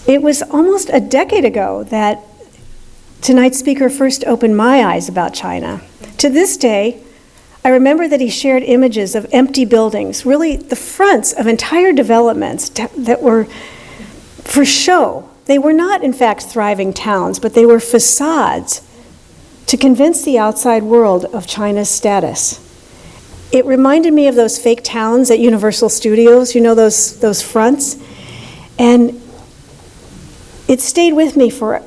It was almost a decade ago that tonight's speaker first opened my eyes about China. To this day, I remember that he shared images of empty buildings, really the fronts of entire developments that were for show. They were not, in fact, thriving towns, but they were facades to convince the outside world of China's status. It reminded me of those fake towns at Universal Studios, you know, those fronts? And it stayed with me for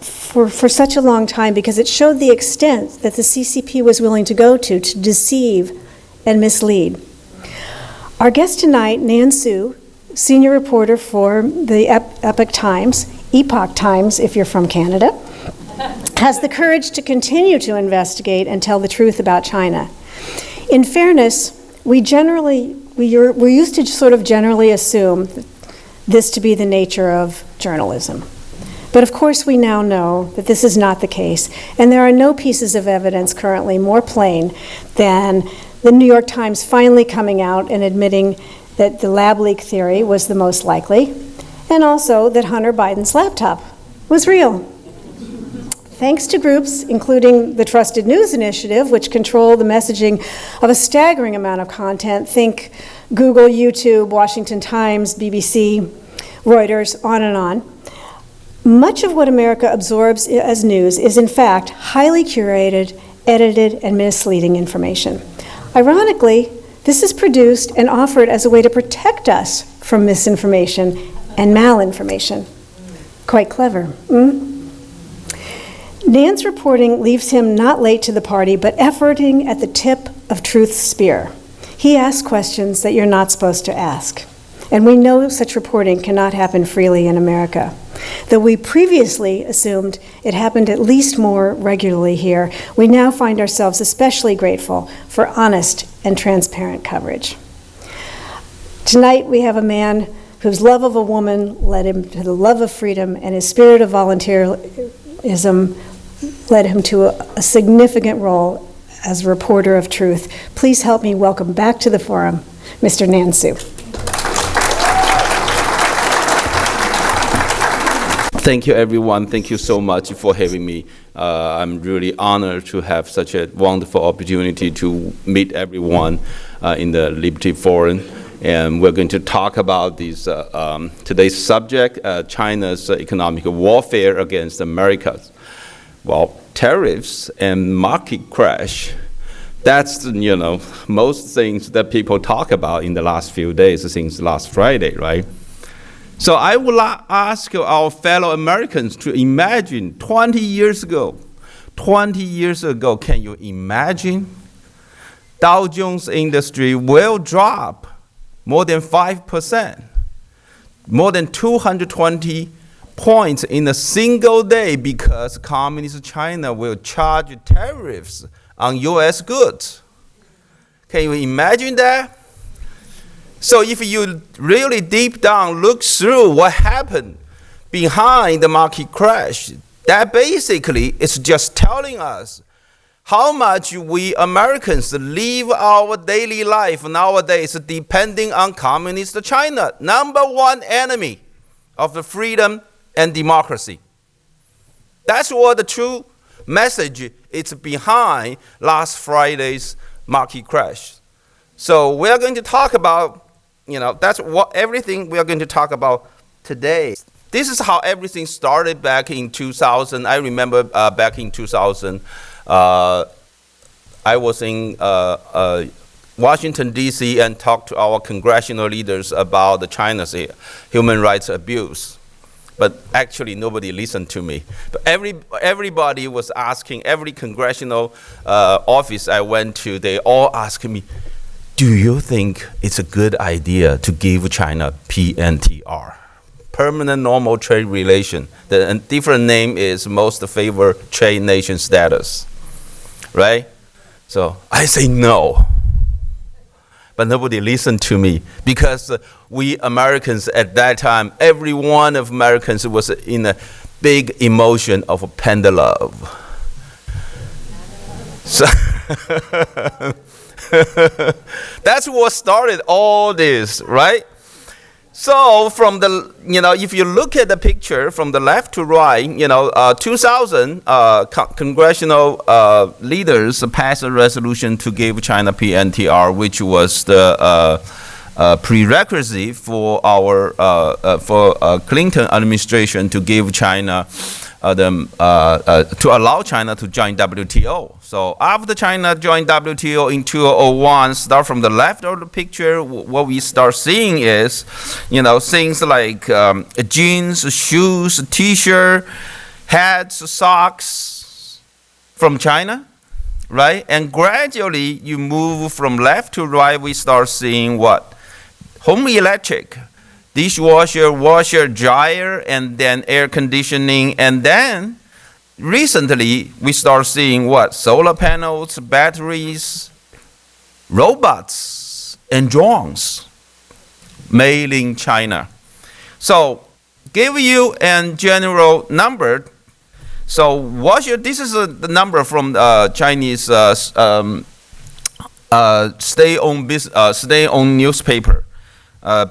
such a long time because it showed the extent that the CCP was willing to go to deceive and mislead. Our guest tonight, Nan Su, senior reporter for the Epoch Times if you're from Canada, has the courage to continue to investigate and tell the truth about China. In fairness, we used to sort of generally assume this to be the nature of journalism. But of course we now know that this is not the case, and there are no pieces of evidence currently more plain than the New York Times finally coming out and admitting that the lab leak theory was the most likely, and also that Hunter Biden's laptop was real. Thanks to groups, including the Trusted News Initiative, which control the messaging of a staggering amount of content, think Google, YouTube, Washington Times, BBC, Reuters, on and on. Much of what America absorbs as news is, in fact, highly curated, edited, and misleading information. Ironically, this is produced and offered as a way to protect us from misinformation and malinformation. Quite clever. Nan's reporting leaves him not late to the party, but efforting at the tip of truth's spear. He asks questions that you're not supposed to ask. And we know such reporting cannot happen freely in America. Though we previously assumed it happened at least more regularly here, we now find ourselves especially grateful for honest and transparent coverage. Tonight we have a man whose love of a woman led him to the love of freedom, and his spirit of volunteerism led him to a significant role as a reporter of truth. Please help me welcome back to the forum, Mr. Nan Su. Thank you, everyone. Thank you so much for having me. I'm really honored to have such a wonderful opportunity to meet everyone in the Liberty Forum. And we're going to talk about this, today's subject, China's economic warfare against America. Well, tariffs and market crash, that's, most things that people talk about in the last few days since last Friday, right? So I would ask our fellow Americans to imagine 20 years ago, can you imagine Dow Jones industry will drop more than 5%, more than 220 points in a single day because Communist China will charge tariffs on US goods. Can you imagine that? So if you really deep down look through what happened behind the market crash, that basically is just telling us how much we Americans live our daily life nowadays depending on Communist China, number one enemy of the freedom and democracy. That's what the true message is behind last Friday's market crash. So we're going to talk about, that's what everything we are going to talk about today. This is how everything started back in 2000. I remember back in 2000, I was in Washington, D.C. and talked to our congressional leaders about the China's human rights abuse. But actually, nobody listened to me. But everybody was asking, every congressional office I went to, they all asked me, do you think it's a good idea to give China PNTR? Permanent normal trade relation. The different name is most favored trade nation status, right? So I say no. But nobody listened to me because we Americans at that time, every one of Americans was in a big emotion of panda love. So that's what started all this, right? So from the, if you look at the picture from the left to right, 2000 congressional leaders passed a resolution to give China PNTR, which was the prerequisite for our Clinton administration to give China to allow China to join WTO. So after China joined WTO in 2001, start from the left of the picture, what we start seeing is, things like jeans, shoes, t-shirt, hats, socks from China, right? And gradually you move from left to right, we start seeing what? Home electric, dishwasher, washer, dryer, and then air conditioning, and then recently we start seeing what? Solar panels, batteries, robots, and drones made in China. So give you a general number. So washer, this is the number from Chinese stay-on newspaper.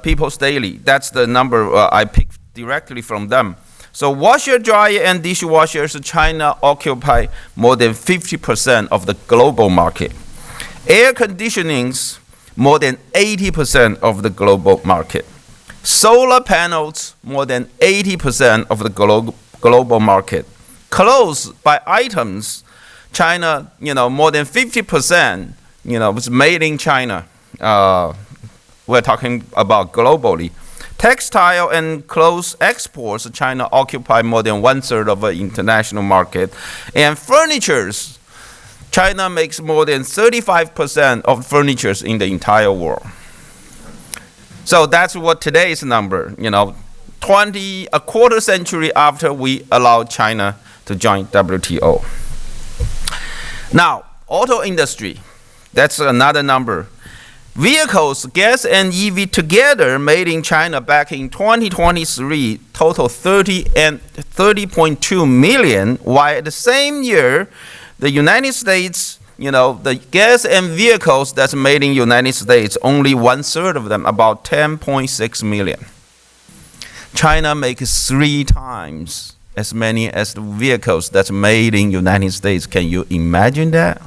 People's Daily. That's the number I picked directly from them. So washer, dryer, and dishwashers, China occupy more than 50% of the global market. Air conditionings, more than 80% of the global market. Solar panels, more than 80% of the global market. Clothes by items, China, more than 50%, was made in China. We're talking about globally. Textile and clothes exports, China occupy more than 1/3 of the international market. And furnitures, China makes more than 35% of furnitures in the entire world. So that's what today's number, a quarter century after we allowed China to join WTO. Now, auto industry, that's another number. Vehicles, gas and EV together made in China back in 2023 total 30.2 million, while at the same year, the United States, the gas and vehicles that's made in United States, only 1/3 of them, about 10.6 million. China makes 3 times as many as the vehicles that's made in United States. Can you imagine that?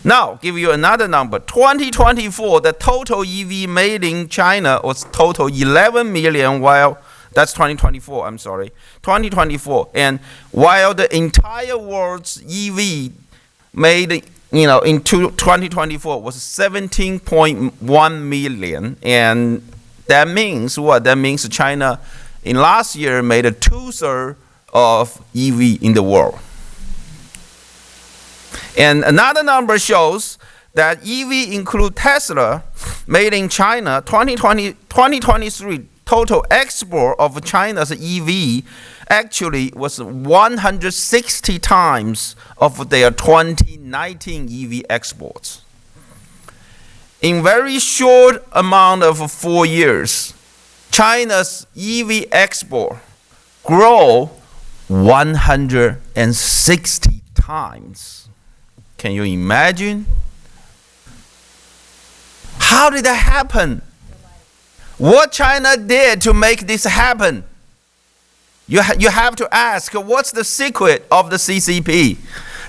Now, give you another number. 2024, the total EV made in China was total 11 million, while that's 2024, I'm sorry. 2024. While the entire world's EV made, in 2024 was 17.1 million. And that means what? That means China in last year made 2/3 of EV in the world. And another number shows that EV include Tesla, made in China, 2023 total export of China's EV actually was 160 times of their 2019 EV exports. In very short amount of 4 years, China's EV export grow 160 times. Can you imagine? How did that happen? What China did to make this happen? You have to ask, what's the secret of the CCP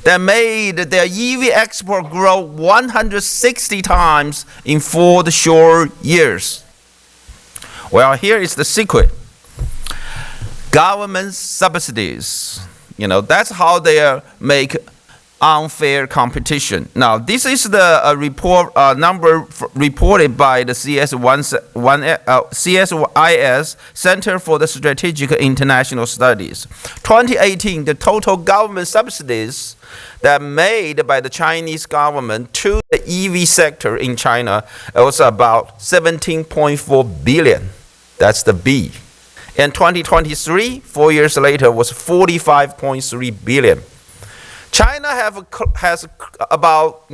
that made their EV export grow 160 times in 4 short years? Well, here is the secret. Government subsidies. That's how they make unfair competition. Now, this is the number reported by the CSIS, Center for the Strategic International Studies. 2018, the total government subsidies that made by the Chinese government to the EV sector in China was about 17.4 billion. That's the B. In 2023, 4 years later, was 45.3 billion. China has about,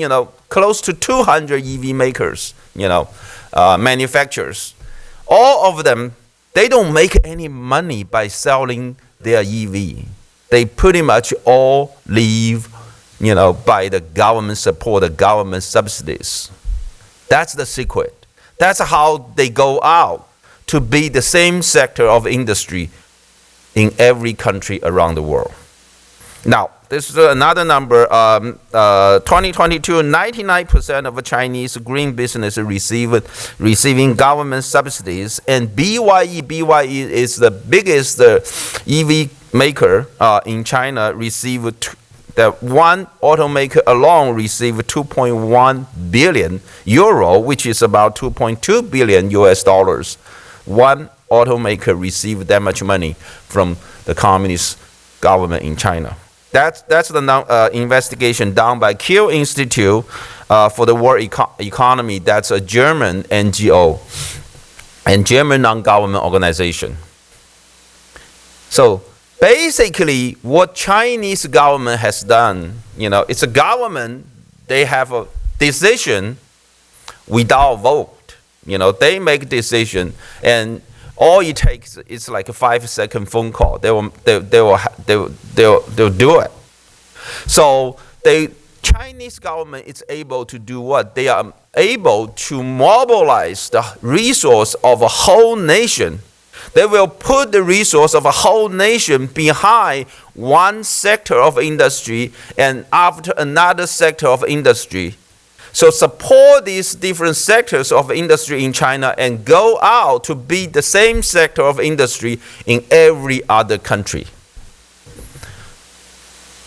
close to 200 EV makers, manufacturers. All of them, they don't make any money by selling their EV. They pretty much all live, by the government support, the government subsidies. That's the secret. That's how they go out to be the same sector of industry in every country around the world. Now, this is another number. 2022, 99% of Chinese green business receiving government subsidies, and BYE is the biggest EV maker in China. One automaker alone received 2.1 billion euro, which is about 2.2 billion US dollars. One automaker received that much money from the communist government in China. That's the investigation done by Kiel Institute for the World Economy. That's a German NGO and German non-government organization. So basically, what Chinese government has done, it's a government, they have a decision without vote. They make decision, and all it takes is like a 5-second phone call. They'll do it. So the Chinese government is able to do what? They are able to mobilize the resource of a whole nation. They will put the resource of a whole nation behind one sector of industry and after another sector of industry. So support these different sectors of industry in China and go out to be the same sector of industry in every other country.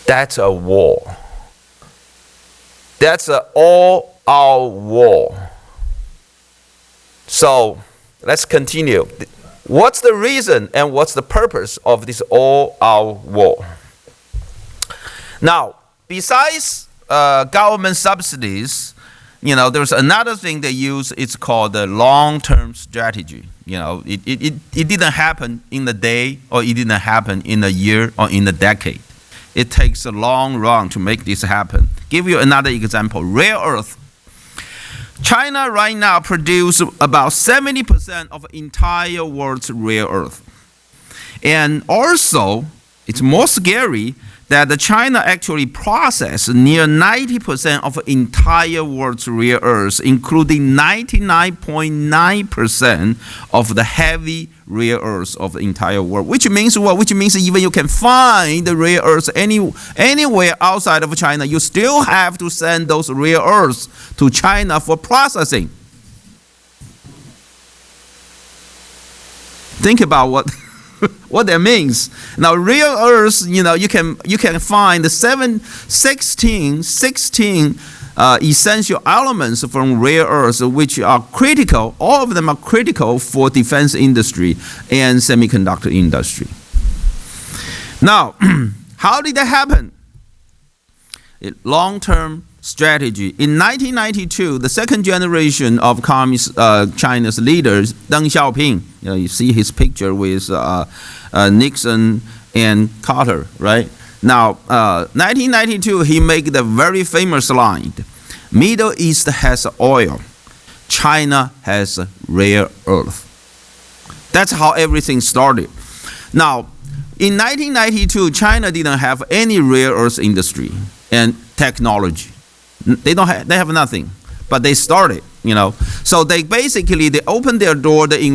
That's a war. That's an all-out war. So let's continue. What's the reason and what's the purpose of this all-out war? Now, besides government subsidies, there's another thing they use. It's called the long-term strategy. It didn't happen in a day, or it didn't happen in a year, or in a decade. It takes a long run to make this happen. Give you another example: rare earth. China right now produces about 70% of entire world's rare earth, and also it's more scary that China actually processes near 90% of entire world's rare earths, including 99.9% of the heavy rare earths of the entire world. Which means what? Which means even you can find the rare earths anywhere outside of China, you still have to send those rare earths to China for processing. Think about what that means. Now, rare earths, you can find the 16 essential elements from rare earths, which are critical. All of them are critical for defense industry and semiconductor industry. Now, how did that happen? Long-term strategy. In 1992, the second generation of communist China's leaders, Deng Xiaoping, you see his picture with Nixon and Carter, right? Now, 1992, he made the very famous line: Middle East has oil, China has rare earth. That's how everything started. Now, in 1992, China didn't have any rare earth industry and technology. They have nothing, but they started, So they opened their door. They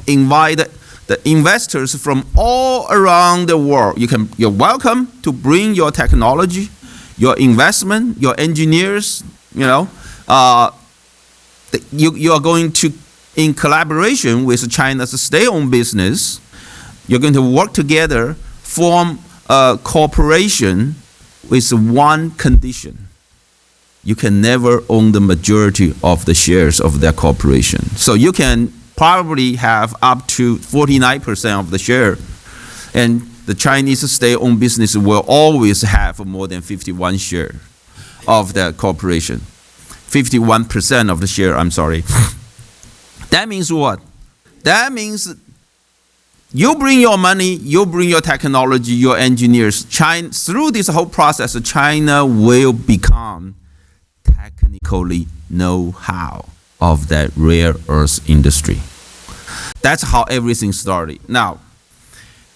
invite the investors from all around the world. You're welcome to bring your technology, your investment, your engineers. You are going to, in collaboration with China's state-owned business, you're going to work together, form a corporation with one condition: you can never own the majority of the shares of that corporation. So you can probably have up to 49% of the share, and the Chinese state-owned business will always have more than 51 share of that corporation. 51% of the share, I'm sorry. That means what? That means you bring your money, you bring your technology, your engineers. Through this whole process, China will become technically know-how of that rare earth industry. That's how everything started. Now,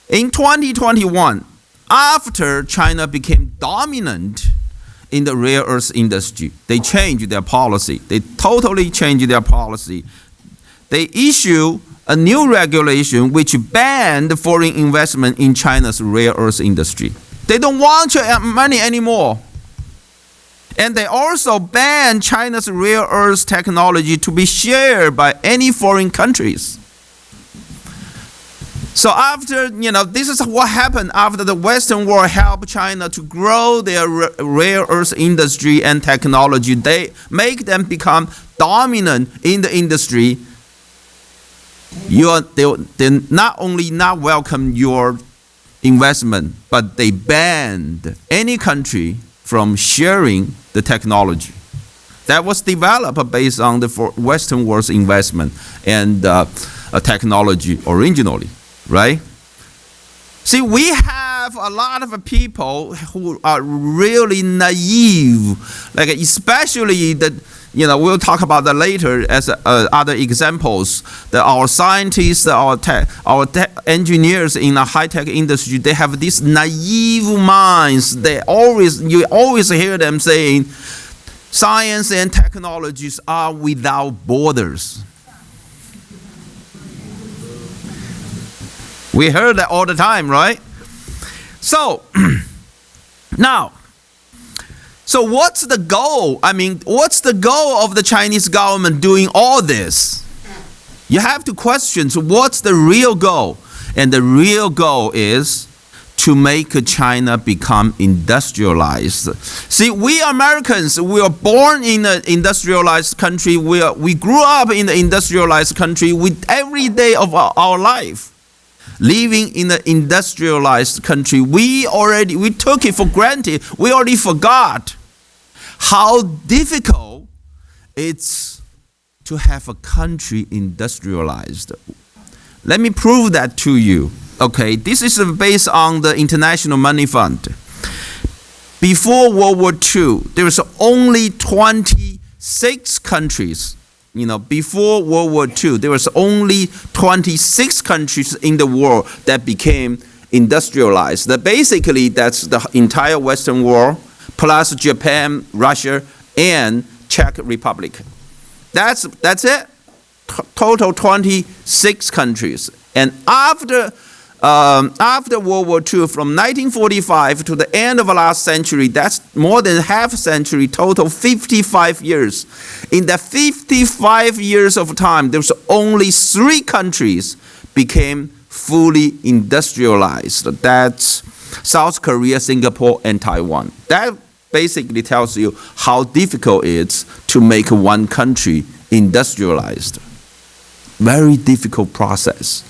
in 2021, after China became dominant in the rare earth industry, they changed their policy. They totally changed their policy. They issue a new regulation which banned foreign investment in China's rare earth industry. They don't want your money anymore. And they also banned China's rare earth technology to be shared by any foreign countries. So after, this is what happened after the Western world helped China to grow their rare earth industry and technology. They make them become dominant in the industry. They not only not welcome your investment, but they banned any country from sharing the technology. That was developed based on the Western world's investment and technology originally. Right? See, we have a lot of people who are really naive, like especially we'll talk about that later as other examples. That our scientists, our engineers in the high-tech industry, they have these naive minds. You always hear them saying, science and technologies are without borders. We heard that all the time, right? So, now, what's the goal? What's the goal of the Chinese government doing all this? You have to question, so what's the real goal? And the real goal is to make China become industrialized. See, we Americans, we are born in an industrialized country. We grew up in the industrialized country with every day of our life. Living in an industrialized country, we took it for granted. We already forgot how difficult it's to have a country industrialized. Let me prove that to you. Okay, this is based on the International Money Fund. Before World War II, there was only 26 countries. Before World War II, there was only 26 countries in the world that became industrialized. Basically, that's the entire Western world, plus Japan, Russia, and Czech Republic. That's it. Total 26 countries. And after World War II, from 1945 to the end of the last century, that's more than half a century, total 55 years. In the 55 years of time, there's only 3 countries became fully industrialized. That's South Korea, Singapore, and Taiwan. That basically tells you how difficult it is to make one country industrialized. Very difficult process.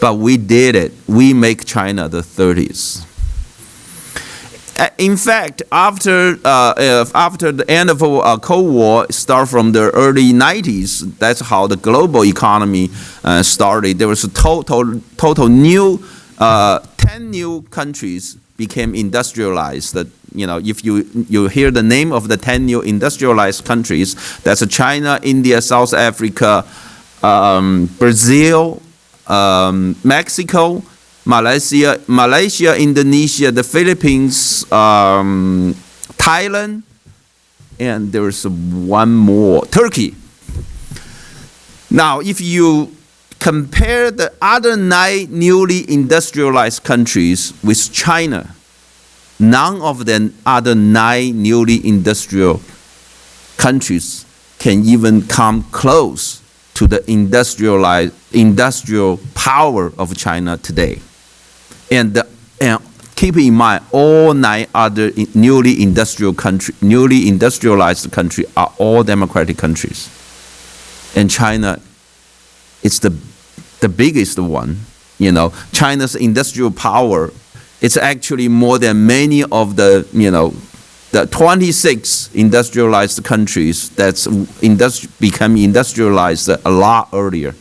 But we did it. We make China the 30s. In fact, after the end of Cold War, start from the early 90s, that's how the global economy started. There was a total new 10 new countries became industrialized. If you hear the name of the 10 new industrialized countries, that's China, India, South Africa, Brazil, Mexico, Malaysia, Indonesia, the Philippines, Thailand, and there's one more, Turkey. Now, if you compare the other 9 newly industrialized countries with China, none of the other 9 newly industrial countries can even come close to the industrial power of China today. And keep in mind, all 9 other newly industrialized countries are all democratic countries. And China is the biggest one. China's industrial power, it's actually more than many of the 26 industrialized countries that's become industrialized a lot earlier.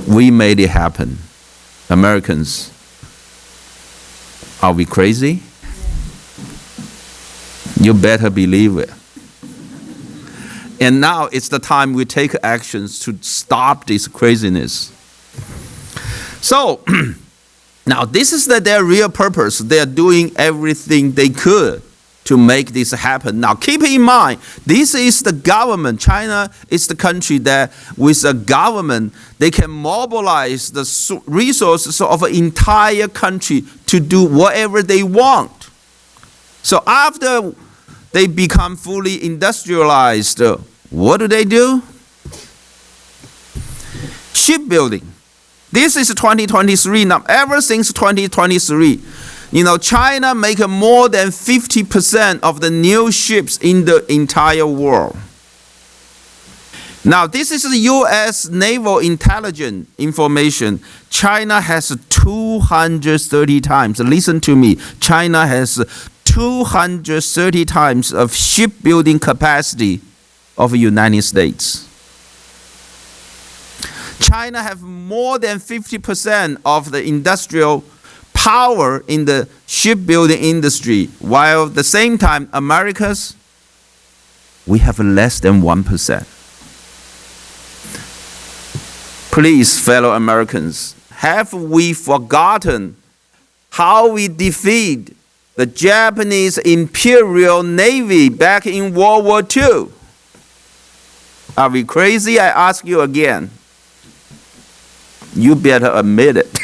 We made it happen. Americans, are we crazy? You better believe it. And now it's the time we take actions to stop this craziness. So, now this is their real purpose. They are doing everything they could to make this happen. Now, keep in mind, this is the government. China is the country that, with a government, they can mobilize the resources of an entire country to do whatever they want. So after they become fully industrialized, what do? Shipbuilding. This is 2023 now. Ever since 2023, China make more than 50% of the new ships in the entire world. Now, this is the U.S. Naval Intelligence information. China has 230 times. Listen to me. China has 230 times of shipbuilding capacity of the United States. China have more than 50% of the industrial power in the shipbuilding industry, while at the same time, Americas, we have less than 1%. Please, fellow Americans, have we forgotten how we defeat the Japanese Imperial Navy back in World War II? Are we crazy? I ask you again. You better admit it.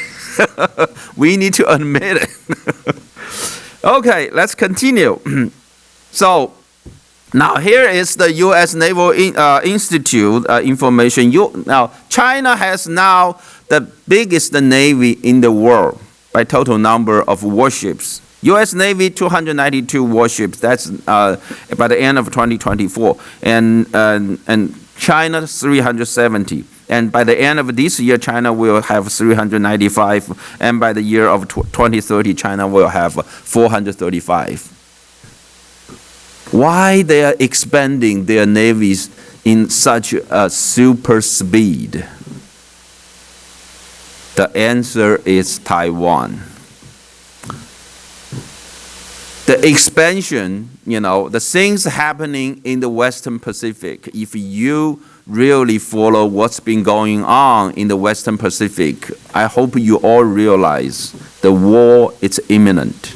We need to admit it. Okay, let's continue. So, now here is the U.S. Naval Institute information. Now, China has now the biggest navy in the world by total number of warships. U.S. Navy, 292 warships. That's by the end of 2024. And China, 370. And by the end of this year, China will have 395. And by the year of 2030, China will have 435. Why they are expanding their navies in such a super speed? The answer is Taiwan. The expansion, the things happening in the Western Pacific, if you really follow what's been going on in the Western Pacific, I hope you all realize the war is imminent.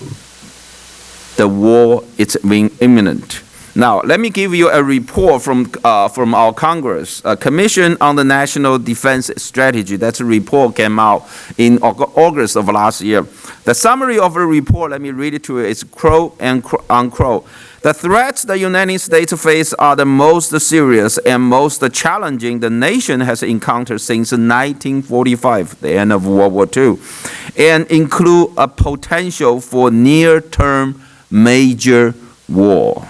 The war is imminent. Now, let me give you a report from our Congress, a Commission on the National Defense Strategy. That's a report came out in August of last year. The summary of the report, let me read it to you. It's quote and unquote. The threats the United States face are the most serious and most challenging the nation has encountered since 1945, the end of World War II, and include a potential for near-term major war.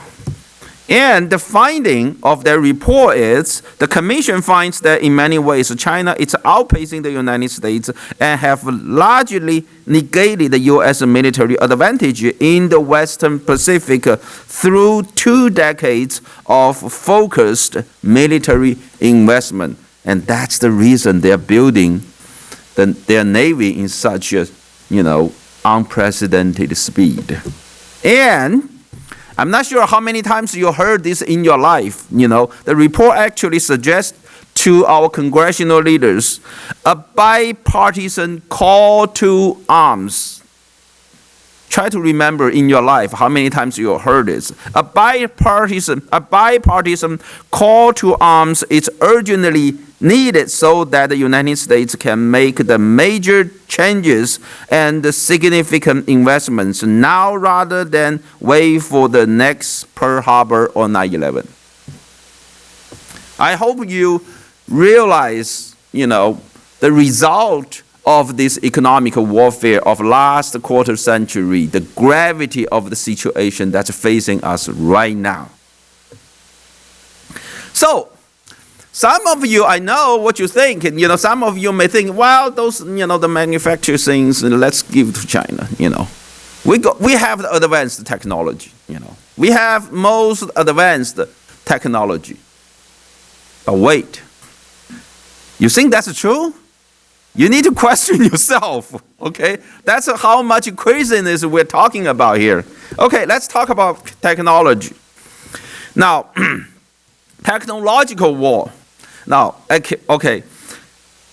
And the finding of their report is the Commission finds that in many ways China is outpacing the United States and have largely negated the U.S. military advantage in the Western Pacific through 2 decades of focused military investment. And that's the reason they're building their navy in such a, unprecedented speed. And I'm not sure how many times you heard this in your life. The report actually suggests to our congressional leaders a bipartisan call to arms. Try to remember in your life how many times you heard this. A bipartisan call to arms is urgently needed so that the United States can make the major changes and the significant investments now rather than wait for the next Pearl Harbor or 9/11. I hope you realize, the result of this economic warfare of last quarter century, the gravity of the situation that's facing us right now. So, some of you, I know what you think. Some of you may think, well, those, the manufactured things, let's give to China. We have the advanced technology. We have most advanced technology. But wait, you think that's true? You need to question yourself, okay? That's how much craziness we're talking about here. Okay, let's talk about technology. Now, technological war. Now, okay,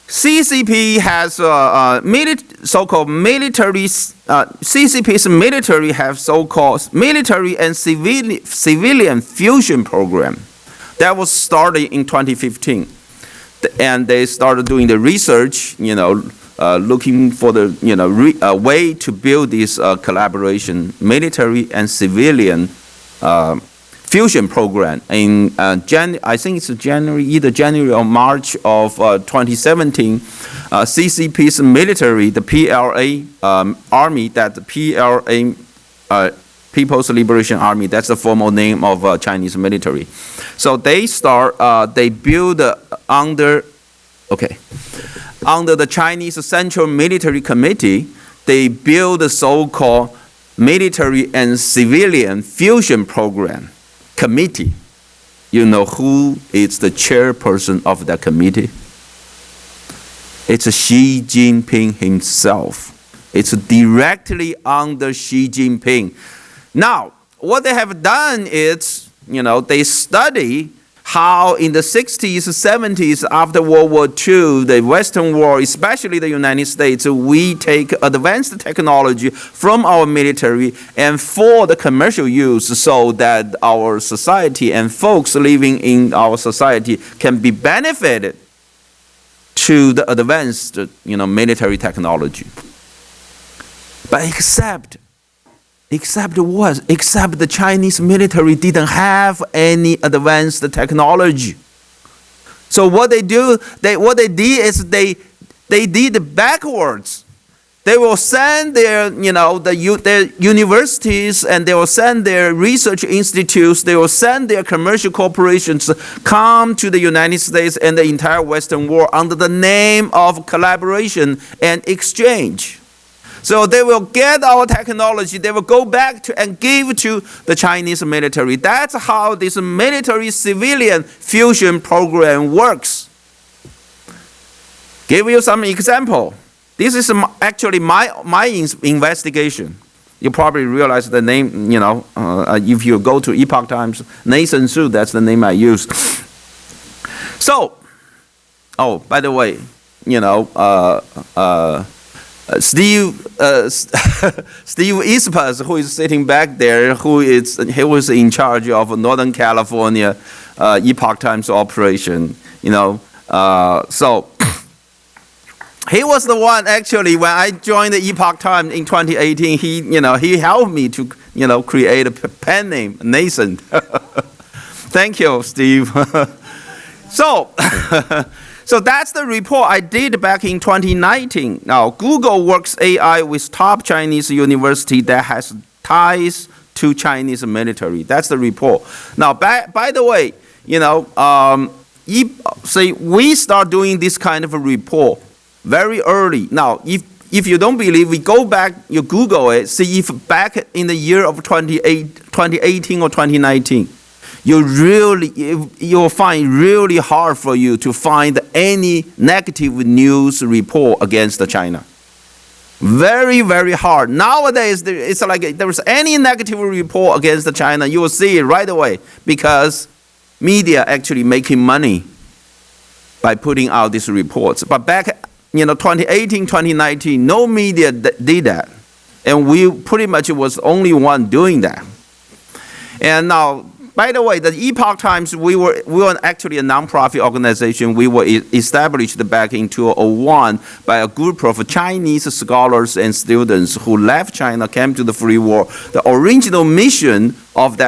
CCP has so-called military. CCP's military have so-called military and civilian fusion program that was started in 2015, and they started doing the research. Looking for the a way to build this collaboration, military and civilian fusion program in I think it's either January or March of 2017. CCP's military, the PLA army, that the PLA People's Liberation Army, that's the formal name of Chinese military. So they build under the Chinese Central Military Committee, they build the so-called Military and Civilian Fusion Program Committee. You know who is the chairperson of that committee? It's Xi Jinping himself. It's directly under Xi Jinping. Now, what they have done is, they study how in the 60s, 70s, after World War II, the Western world, especially the United States, we take advanced technology from our military and for the commercial use so that our society and folks living in our society can be benefited to the advanced, military technology. But except the Chinese military didn't have any advanced technology. So what they did is they did backwards. They will send their universities, and they will send their research institutes, they will send their commercial corporations come to the United States and the entire Western world under the name of collaboration and exchange. So they will get our technology, they will go back to and give to the Chinese military. That's how this military-civilian fusion program works. Give you some example. This is actually my investigation. You probably realize the name, if you go to Epoch Times, Nan Su, that's the name I use. So, by the way, Steve Ispas, who is sitting back there, he was in charge of Northern California Epoch Times operation. So he was the one actually when I joined the Epoch Times in 2018. He helped me to create a pen name, Nathan. Thank you, Steve. So that's the report I did back in 2019. Now, Google works AI with top Chinese university that has ties to Chinese military. That's the report. Now, by the way, we start doing this kind of a report very early. Now, if you don't believe, we go back, you Google it, see if back in the year of 2018 or 2019, you'll find really hard for you to find any negative news report against China. Very, very hard. Nowadays, it's like if there's any negative report against China, you will see it right away because media actually making money by putting out these reports. But back, 2018, 2019, no media did that. And we pretty much was only one doing that. And now, by the way, the Epoch Times, we were actually a nonprofit organization. We were established back in 2001 by a group of Chinese scholars and students who left China, came to the free world. The original mission of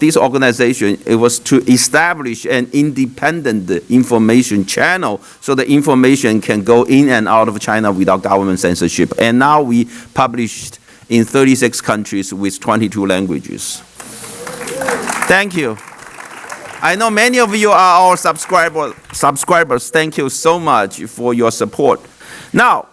this organization, it was to establish an independent information channel so the information can go in and out of China without government censorship. And now we published in 36 countries with 22 languages. Thank you. I know many of you are our subscribers. Thank you so much for your support. Now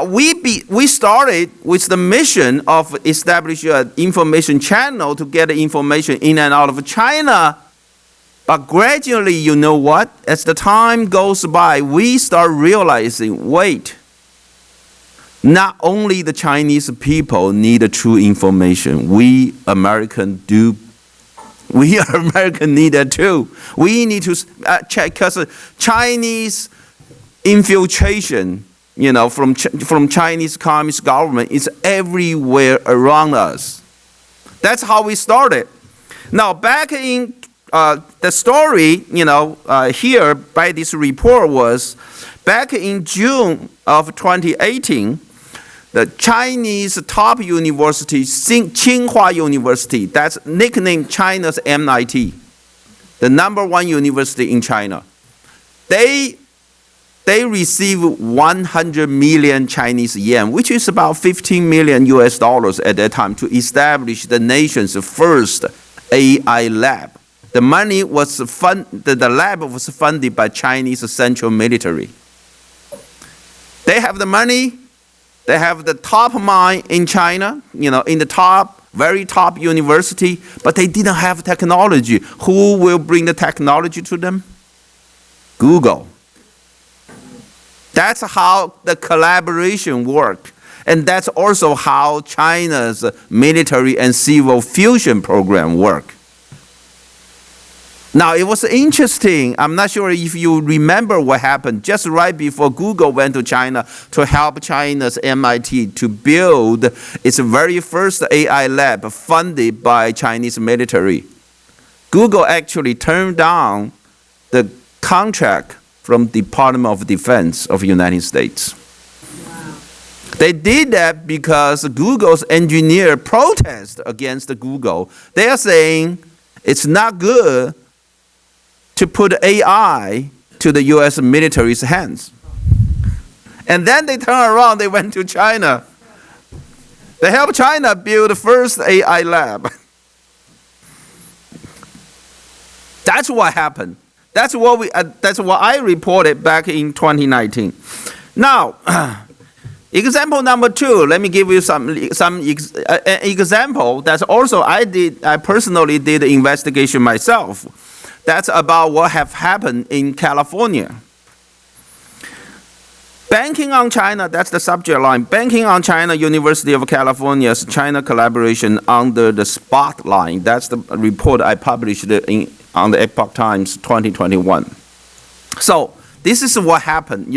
we started with the mission of establishing an information channel to get the information in and out of China. But gradually, you know what? As the time goes by, we start realizing, wait, not only the Chinese people need true information, we Americans need it too. We need to check because Chinese infiltration, from Chinese Communist government is everywhere around us. That's how we started. Now, back in the story, here by this report was back in June of 2018, the Chinese top university, Tsinghua University, that's nicknamed China's MIT, the #1 university in China. They receive 100 million Chinese yen, which is about 15 million US dollars at that time, to establish the nation's first AI lab. The money was the lab was funded by Chinese Central Military. They have the money. They have the top mind in China, in the very top university, but they didn't have technology. Who will bring the technology to them? Google. That's how the collaboration worked. And that's also how China's military and civil fusion program work. Now, it was interesting. I'm not sure if you remember what happened just right before Google went to China to help China's MIT to build its very first AI lab funded by Chinese military. Google actually turned down the contract from Department of Defense of the United States. Wow. They did that because Google's engineer protest against Google. They are saying it's not good to put AI to the U.S. military's hands. And then they turn around, they went to China. They helped China build the first AI lab. That's what happened. That's what I reported back in 2019. Now, example number 2. Let me give you some example. That's also I personally did the investigation myself. That's about what have happened in California. Banking on China, that's the subject line. Banking on China, University of California's China collaboration under the spotlight. That's the report I published on the Epoch Times 2021. So this is what happened.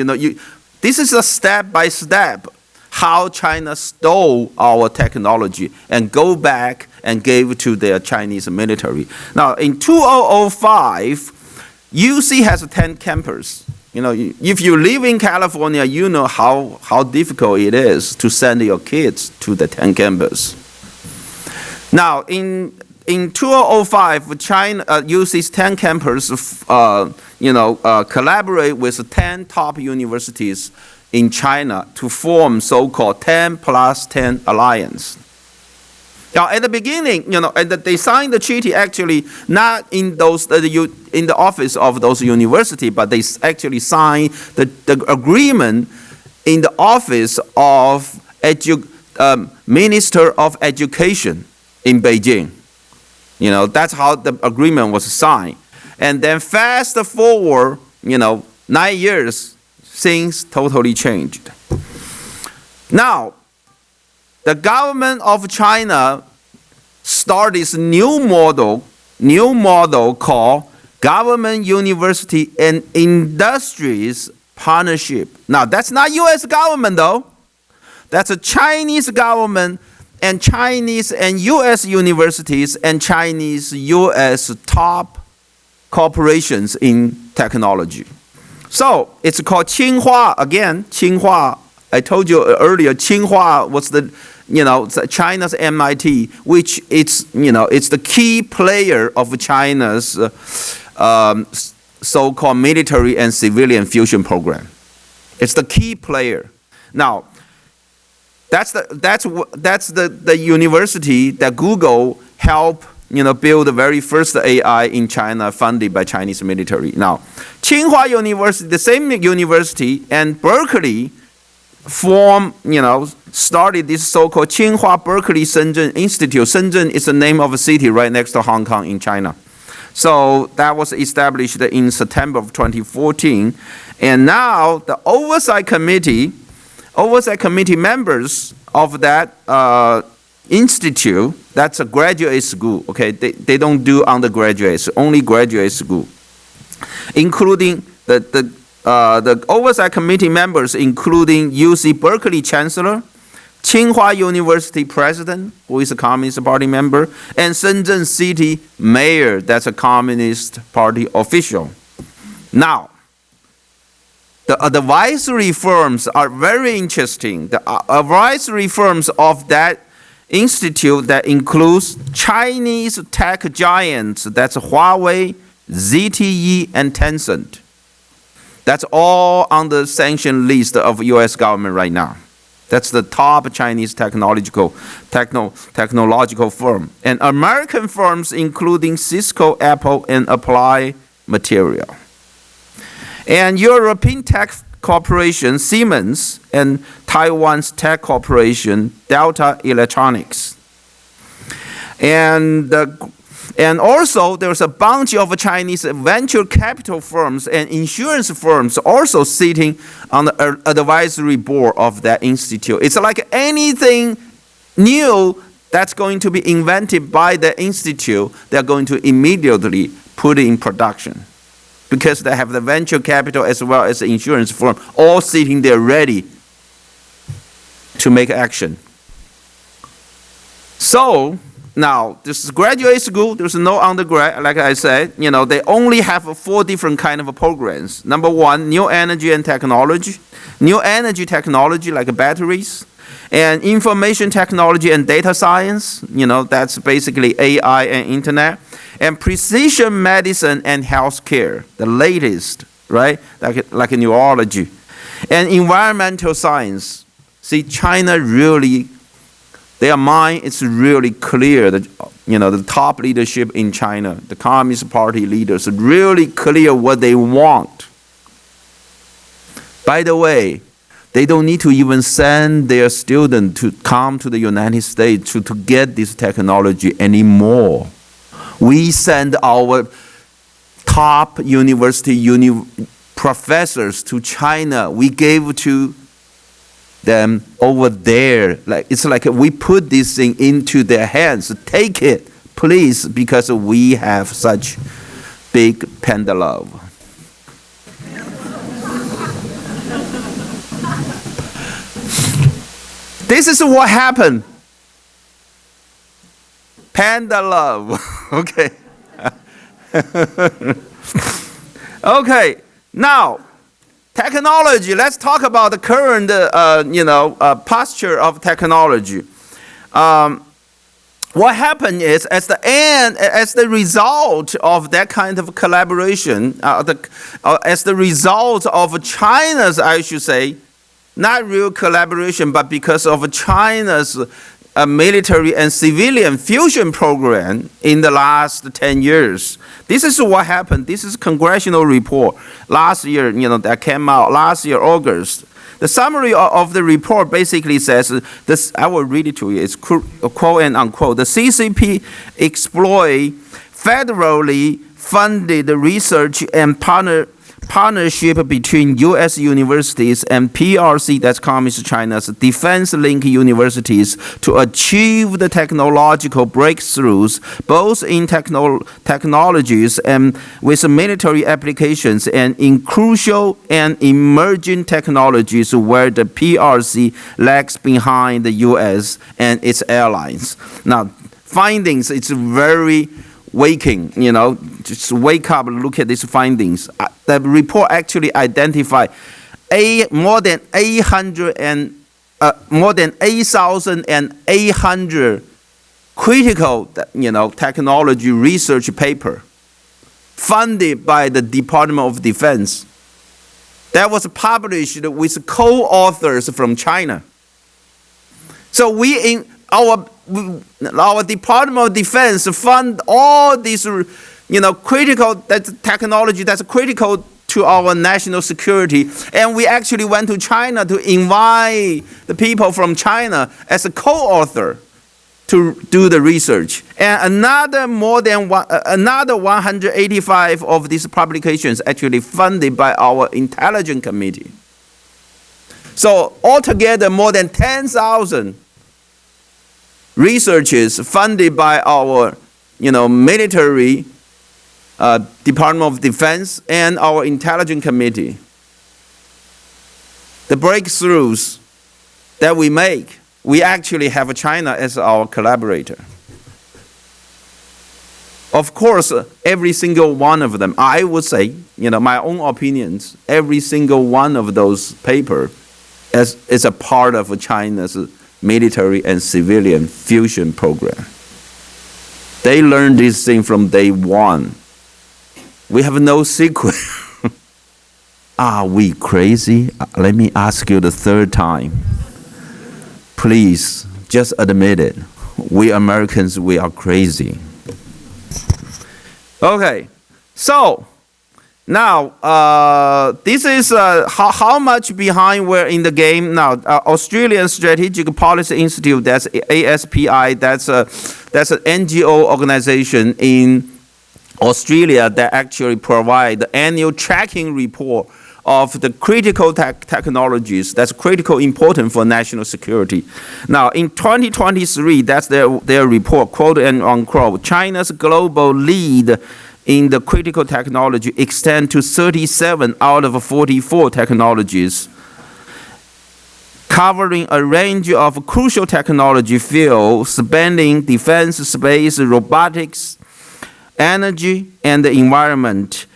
This is a step-by-step how China stole our technology and go back and gave it to their Chinese military. Now, in 2005, UC has 10 campuses. If you live in California, you know how difficult it is to send your kids to the 10 campus. Now, in 2005, China UC's 10 campus, collaborate with 10 top universities in China to form so-called 10+10 alliance. Now, at the beginning, they signed the treaty actually not in the office of those universities, but they actually signed the agreement in the office of Minister of Education in Beijing. That's how the agreement was signed. And then fast forward, 9 years, things totally changed. Now, the government of China started this new model called Government University and Industries Partnership. Now, that's not U.S. government, though. That's a Chinese government and Chinese and U.S. universities and Chinese U.S. top corporations in technology. So it's called Tsinghua. Again, Tsinghua. I told you earlier, Tsinghua was China's MIT, which it's the key player of China's so-called military and civilian fusion program. It's the key player. Now, that's the university that Google helped build the very first AI in China funded by Chinese military. Now, Tsinghua University, the same university, and Berkeley started this so-called Tsinghua Berkeley Shenzhen Institute. Shenzhen is the name of a city right next to Hong Kong in China. So that was established in September of 2014. And now the oversight committee members of that institute, that's a graduate school, okay? They don't do undergraduates, only graduate school, including the the oversight committee members, including UC Berkeley Chancellor, Tsinghua University President, who is a Communist Party member, and Shenzhen City Mayor, that's a Communist Party official. Now, the advisory firms are very interesting. The advisory firms of that institute that includes Chinese tech giants, that's Huawei, ZTE, and Tencent. That's all on the sanction list of U.S. government right now. That's the top Chinese technological firm. And American firms including Cisco, Apple, and Applied Material. And European tech corporation Siemens and Taiwan's tech corporation Delta Electronics. And also, there's a bunch of Chinese venture capital firms and insurance firms also sitting on the advisory board of that institute. It's like anything new that's going to be invented by the institute, they're going to immediately put it in production. Because they have the venture capital as well as the insurance firm all sitting there ready to make action. So, now, this is graduate school, there's no undergrad, like I said, they only have 4 different kind of programs. Number 1, new energy and technology. New energy technology like batteries. And information technology and data science, that's basically AI and internet. And precision medicine and healthcare, the latest, right? Like neurology. And environmental science. See, China really, their mind is really clear. The top leadership in China, the Communist Party leaders, are really clear what they want. By the way, they don't need to even send their students to come to the United States to get this technology anymore. We send our top university professors to China. We gave to them over there. It's like we put this thing into their hands. Take it, please, because we have such big panda love. This is what happened. Panda love. Okay. Okay. Now, technology. Let's talk about the current, posture of technology. What happened is, as the result of that kind of collaboration, as the result of China's, I should say, not real collaboration, but because of China's military and civilian fusion program in the last 10 years. This is what happened. This is a congressional report last year, that came out last year, August. The summary of the report basically says, this, I will read it to you, it's quote and unquote, the CCP exploit federally funded research and partnership between U.S. universities and PRC, that's Communist China's defense-linked universities, to achieve the technological breakthroughs, both in technologies and with military applications, and in crucial and emerging technologies where the PRC lags behind the U.S. and its allies. Now, findings, it's very waking, just wake up and look at these findings. The report actually identified more than 8,800 critical, technology research paper funded by the Department of Defense that was published with co-authors from China. So our Department of Defense fund all these, critical technology that's critical to our national security. And we actually went to China to invite the people from China as a co-author to do the research. And another 185 of these publications actually funded by our intelligence committee. So altogether, more than 10,000 researches funded by our, military Department of Defense and our intelligence committee. the breakthroughs that we make, we actually have China as our collaborator. Of course, every single one of them, I would say, my own opinions, every single one of those papers is a part of China's military and civilian fusion program. They learned this thing from day one. We have no secret. Are we crazy? Let me ask you the third time. Please, just admit it. We Americans, we are crazy. Okay, so now this is how much behind we're in the game now. Australian Strategic Policy Institute, that's ASPI, that's an NGO organization in Australia that actually provide the annual tracking report of the critical technologies that's critical important for national security. Now, in 2023, that's their report, quote and unquote, China's global lead in the critical technology extend to 37 out of 44 technologies, covering a range of crucial technology fields spanning defense, space, robotics, energy, and the environment,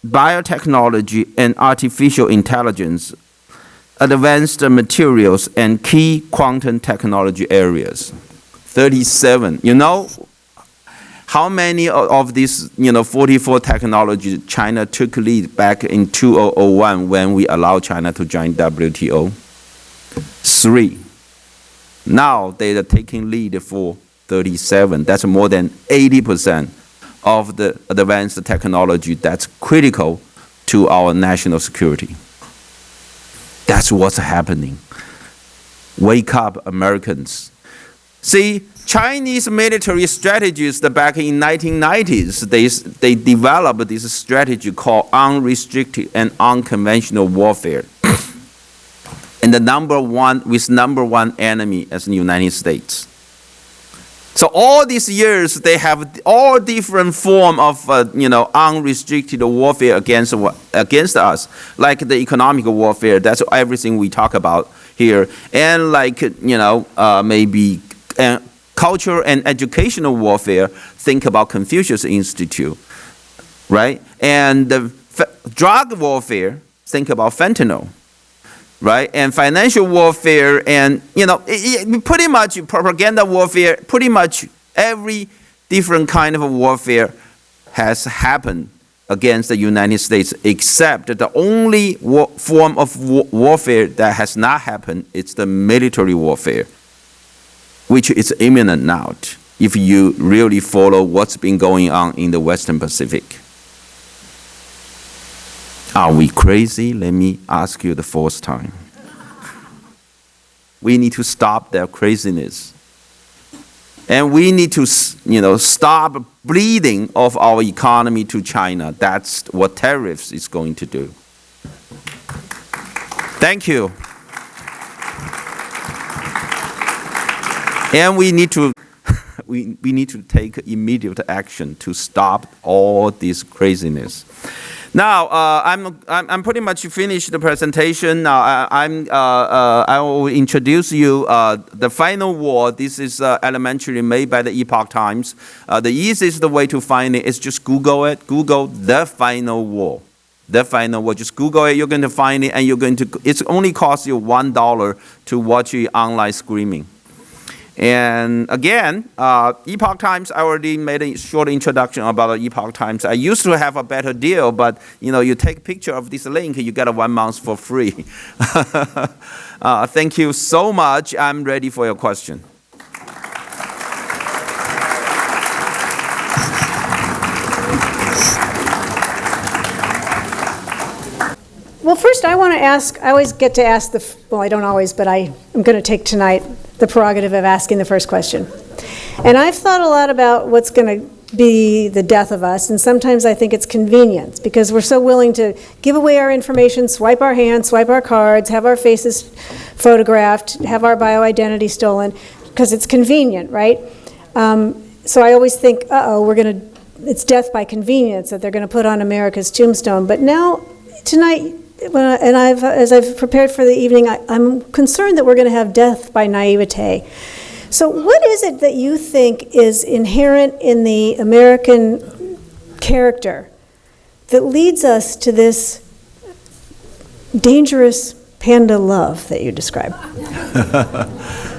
biotechnology, and artificial intelligence, advanced materials, and key quantum technology areas. 37. You know how many of these 44 technologies China took lead back in 2001 when we allowed China to join WTO? 3. Now they are taking lead for 37. That's more than 80% of the advanced technology that's critical to our national security. That's what's happening. Wake up, Americans. See, Chinese military strategists back in 1990s, they developed this strategy called unrestricted and unconventional warfare. And the number one enemy as the United States. So all these years, they have all different form of unrestricted warfare against us, like the economic warfare. That's everything we talk about here, and maybe culture and educational warfare. Think about Confucius Institute, right? And the drug warfare. Think about fentanyl. Right, and financial warfare, and pretty much propaganda warfare. Pretty much every different kind of warfare has happened against the United States, except the only form of warfare that has not happened is the military warfare, which is imminent now. If you really follow what's been going on in the Western Pacific. Are we crazy? Let me ask you the fourth time. We need to stop their craziness. And we need to, stop bleeding of our economy to China. That's what tariffs is going to do. Thank you. And we need to we need to take immediate action to stop all this craziness. Now, I'm pretty much finished the presentation. Now, I will introduce you the final war. This is elementary made by the Epoch Times. The easiest way to find it is just Google it. Google the final war. The final war. Just Google it. You're going to find it, and it's only costs you $1 to watch it online streaming. And again, Epoch Times, I already made a short introduction about Epoch Times. I used to have a better deal, but you take a picture of this link, you get 1 month for free. Thank you so much. I'm ready for your question. Well, first I want to ask, I always get to ask I don't always, but I'm going to take tonight the prerogative of asking the first question. And I've thought a lot about what's going to be the death of us, and sometimes I think it's convenience, because we're so willing to give away our information, swipe our hands, swipe our cards, have our faces photographed, have our bioidentity stolen, because it's convenient, right? So I always think, it's death by convenience that they're going to put on America's tombstone. But now, tonight, as I've prepared for the evening, I'm concerned that we're going to have death by naivete. So what is it that you think is inherent in the American character that leads us to this dangerous panda love that you describe?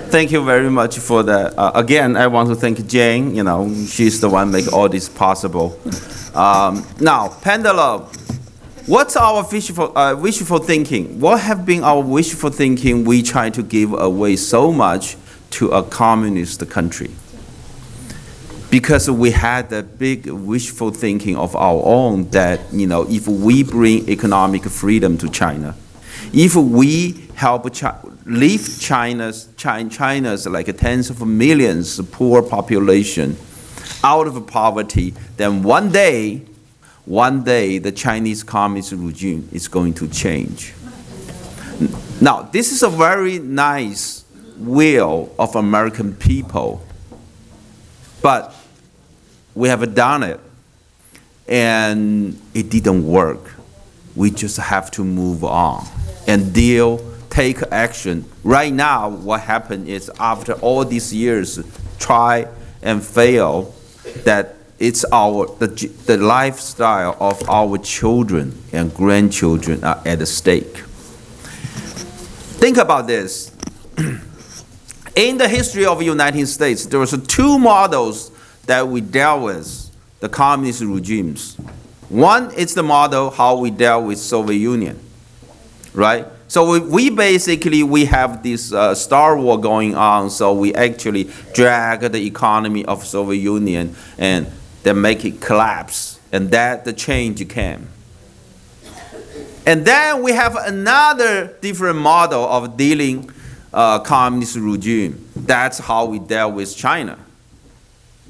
Thank you very much for that. Again, I want to thank Jane. She's the one make all this possible. Now, panda love. What's our wishful thinking? What have been our wishful thinking? We try to give away so much to a communist country because we had a big wishful thinking of our own that if we bring economic freedom to China, if we help lift China's like tens of millions poor population out of poverty, then one day the Chinese communist regime is going to change. Now, this is a very nice will of American people, but we have done it and it didn't work. We just have to move on and take action. Right now, what happened is after all these years, try and fail, that it's the lifestyle of our children and grandchildren are at stake. Think about this. In the history of the United States, there was two models that we dealt with the communist regimes. One is the model how we dealt with Soviet Union, right? So we basically have this Star War going on, so we actually drag the economy of Soviet Union and then make it collapse, and that the change came. And then we have another different model of dealing communist regime. That's how we dealt with China,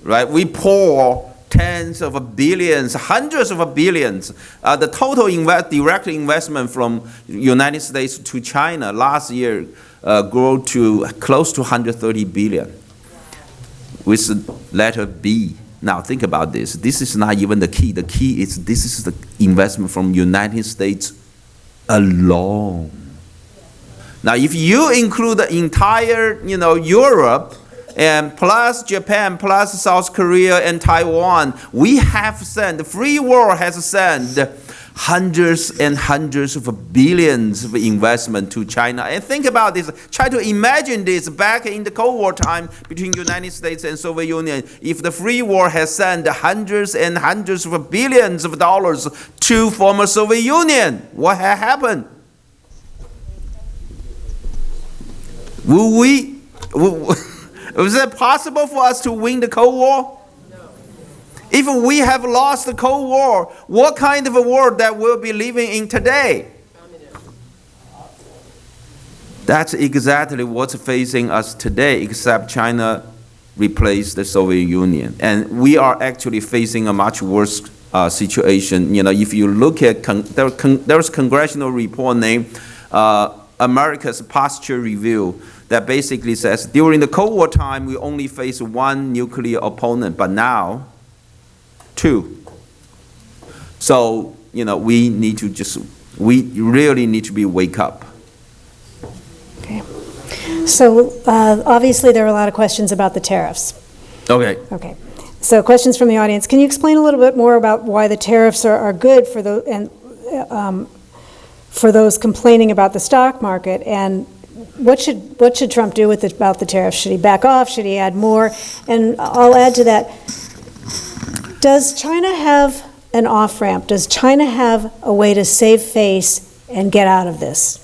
right? We pour tens of billions, hundreds of billions. The total direct investment from United States to China last year grew to close to 130 billion with the letter B. Now think about this. This is not even the key. The key is this is the investment from United States alone. Now if you include the entire, Europe, and plus Japan, plus South Korea and Taiwan, the free world has sent hundreds and hundreds of billions of investment to China. And think about this. Try to imagine this back in the Cold War time between United States and Soviet Union. If the free world has sent hundreds and hundreds of billions of dollars to former Soviet Union, what had happened? Was it possible for us to win the Cold War? If we have lost the Cold War, what kind of a world that we'll be living in today? That's exactly what's facing us today, except China replaced the Soviet Union. And we are actually facing a much worse situation. If you look at, there's a congressional report named America's Posture Review that basically says during the Cold War time, we only faced one nuclear opponent, but now, two. So, we really need to wake up. Okay. So, obviously there are a lot of questions about the tariffs. Okay. So, questions from the audience. Can you explain a little bit more about why the tariffs are good for those, and for those complaining about the stock market, and what should Trump do about the tariffs? Should he back off? Should he add more? And I'll add to that, does China have an off-ramp? Does China have a way to save face and get out of this?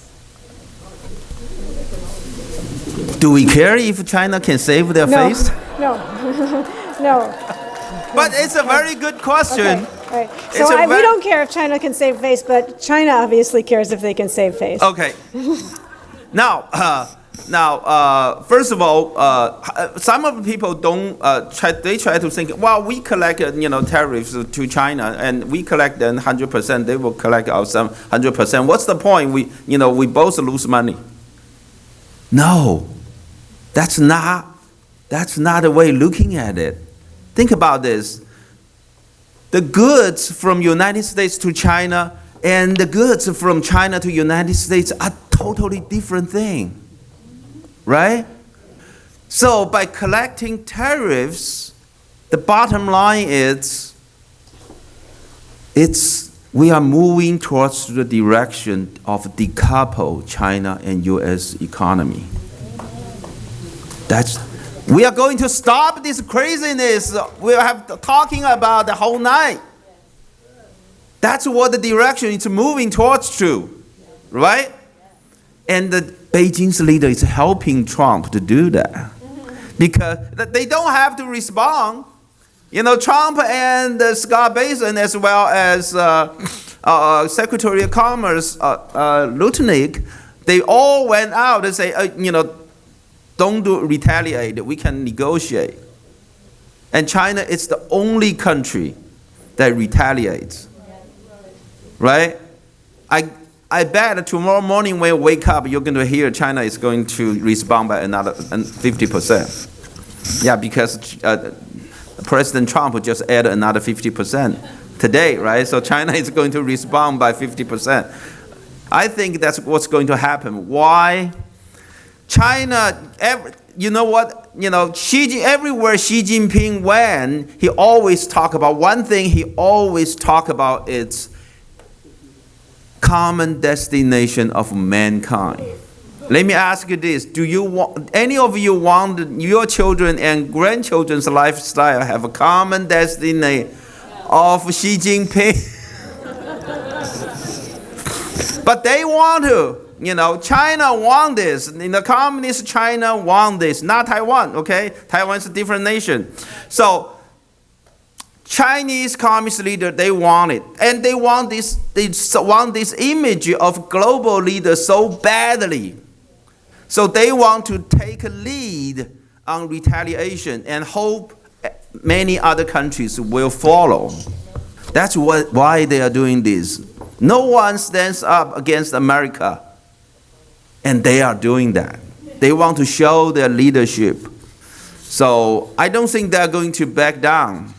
Do we care if China can save their face? No. No. But it's a very good question. Okay. Right. So we don't care if China can save face, but China obviously cares if they can save face. Okay. Now, first of all, some of the people they try to think, well, we collect, tariffs to China, and we collect them 100%. They will collect us 100%. What's the point? We both lose money. No, that's not the way looking at it. Think about this. The goods from United States to China and the goods from China to United States are totally different thing, right? So by collecting tariffs, the bottom line is, we are moving towards the direction of decouple China and U.S. economy. We are going to stop this craziness we have talking about the whole night. That's what the direction it's moving towards to, right? And the Beijing's leader is helping Trump to do that because they don't have to respond. You know, Trump and Scott Bessent, as well as Secretary of Commerce Lutnick, they all went out and say, don't retaliate. We can negotiate. And China is the only country that retaliates, right? I bet tomorrow morning when you wake up, you're going to hear China is going to respond by another 50%. Yeah, because President Trump just added another 50% today, right? So China is going to respond by 50%. I think that's what's going to happen. Why? China, you know what? Everywhere Xi Jinping went, he always talk about one thing. He always talk about its common destination of mankind. Let me ask you this: any of you want your children and grandchildren's lifestyle have a common destiny of Xi Jinping? But they want to. China want this. The communist China want this, not Taiwan, okay? Taiwan's a different nation. So Chinese communist leader, they want it. And they want this image of global leader so badly. So they want to take a lead on retaliation and hope many other countries will follow. That's why they are doing this. No one stands up against America. And they are doing that. They want to show their leadership. So I don't think they're going to back down.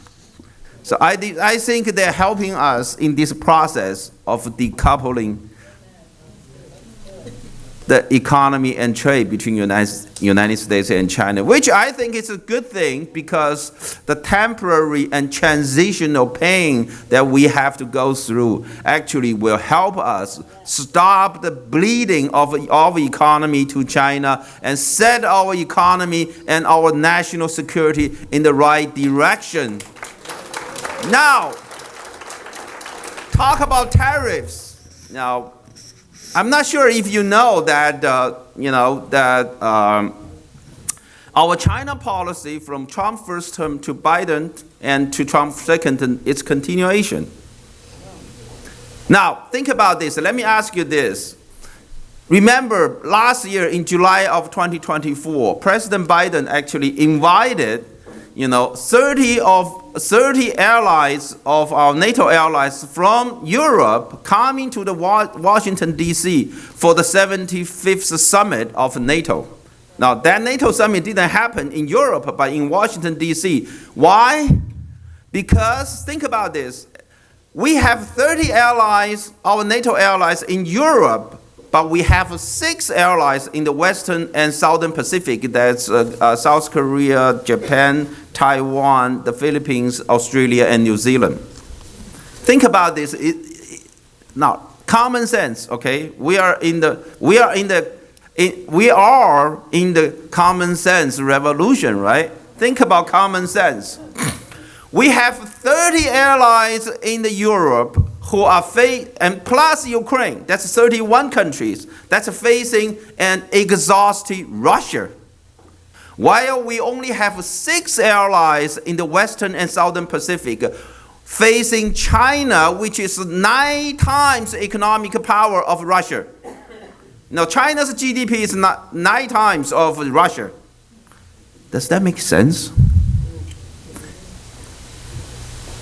So I think they're helping us in this process of decoupling the economy and trade between United States and China, which I think is a good thing because the temporary and transitional pain that we have to go through actually will help us stop the bleeding of our economy to China and set our economy and our national security in the right direction. Now, talk about tariffs. Now, I'm not sure if you know that our China policy from Trump first term to Biden and to Trump second term is continuation. Now, think about this. Let me ask you this. Remember, last year in July of 2024, President Biden actually invited 30 allies of our NATO allies from Europe coming to the Washington, D.C. for the 75th summit of NATO. Now, that NATO summit didn't happen in Europe, but in Washington, D.C. Why? Because, think about this. We have 30 allies, our NATO allies in Europe, but we have 6 allies in the Western and Southern Pacific. That's South Korea, Japan, Taiwan, the Philippines, Australia, and New Zealand. Think about this. Now, common sense, okay? We are in the common sense revolution, right? Think about common sense. We have 30 allies in the Europe who are and plus Ukraine, that's 31 countries, that's facing an exhausted Russia. While we only have 6 allies in the Western and Southern Pacific facing China, which is 9 times economic power of Russia. Now, China's GDP is 9 times of Russia. Does that make sense?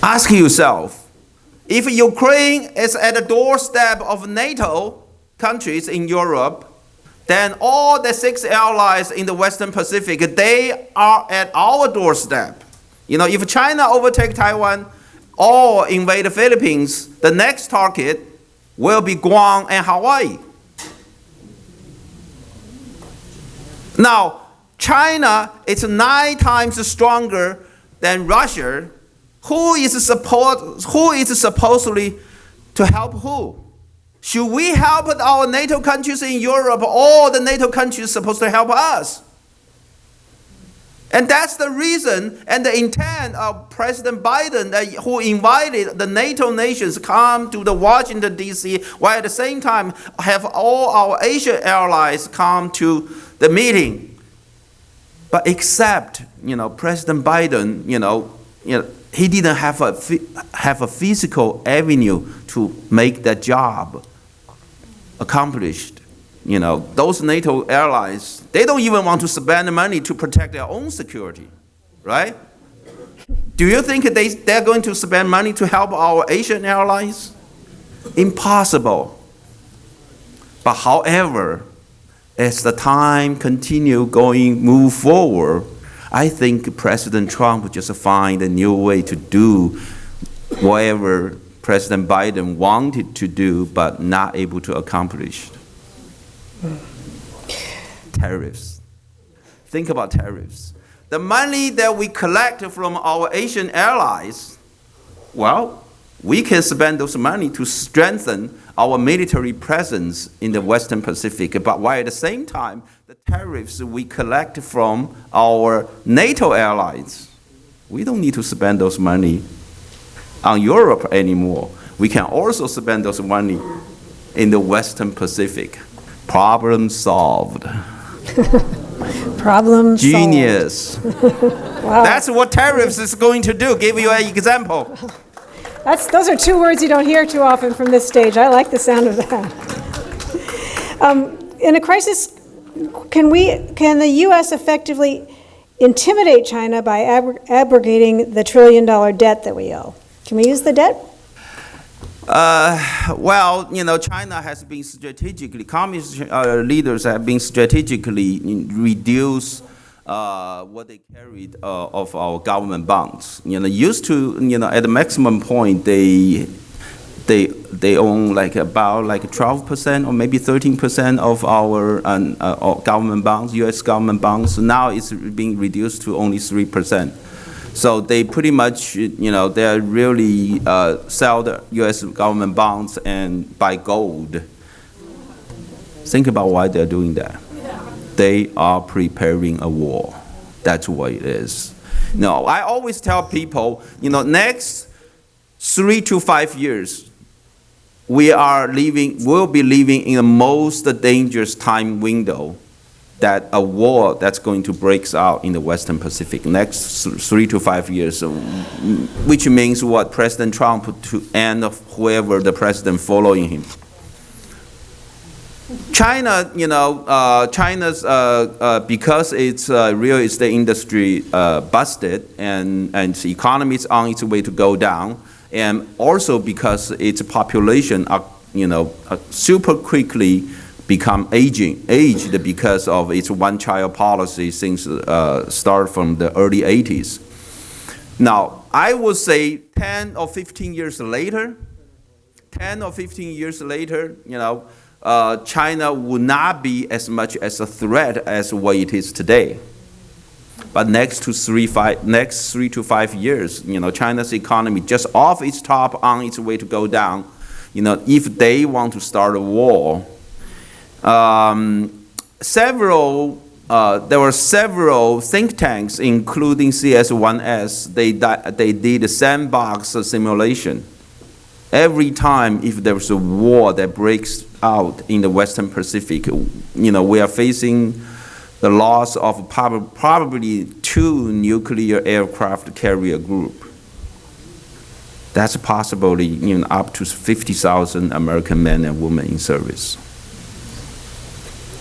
Ask yourself, if Ukraine is at the doorstep of NATO countries in Europe, then all the 6 allies in the Western Pacific, they are at our doorstep. If China overtake Taiwan or invade the Philippines, the next target will be Guam and Hawaii. Now, China is 9 times stronger than Russia. Who is supposedly to help who? Should we help our NATO countries in Europe, or the NATO countries supposed to help us? And that's the reason and the intent of President Biden, who invited the NATO nations come to the Washington, D.C., while at the same time have all our Asian allies come to the meeting. But except, President Biden, he didn't have a physical avenue to make that job accomplished. Those NATO allies, they don't even want to spend money to protect their own security, right? Do you think they're going to spend money to help our Asian allies? Impossible. But however, as the time move forward, I think President Trump just find a new way to do whatever President Biden wanted to do but not able to accomplish. Tariffs. Think about tariffs. The money that we collect from our Asian allies, well, we can spend those money to strengthen our military presence in the Western Pacific, but while at the same time, the tariffs we collect from our NATO allies, we don't need to spend those money on Europe anymore. We can also spend those money in the Western Pacific. Problem solved. Problem Genius. Wow. That's what tariffs is going to do. Give you an example. Those are 2 words you don't hear too often from this stage. I like the sound of that. In a crisis, can the U.S. effectively intimidate China by abrogating the $1 trillion debt that we owe? Can we use the debt? Well, China has been strategically, communist leaders have been strategically reduce what they carried of our government bonds. Used to, at the maximum point, they own about 12% or maybe 13% of our government bonds, U.S. government bonds. So now it's being reduced to only 3%. So they pretty much, they really sell the U.S. government bonds and buy gold. Think about why they're doing that. They are preparing a war. That's what it is. I always tell people, next 3 to 5 years, we'll be living in the most dangerous time window that a war that's going to break out in the Western Pacific next 3 to 5 years, which means what? President Trump and whoever the president following him. China, China's because its real estate industry busted and its economy is on its way to go down, and also because its population super quickly become aged because of its one-child policy since start from the early 80s. Now, I would say 10 or 15 years later, China would not be as much as a threat as what it is today. But next 3 to 5 years, China's economy just off its top on its way to go down. If they want to start a war, there were several think tanks, including CS1S. They did a sandbox simulation. Every time if there's a war that breaks out in the Western Pacific, we are facing the loss of probably 2 nuclear aircraft carrier group. That's possibly up to 50,000 American men and women in service.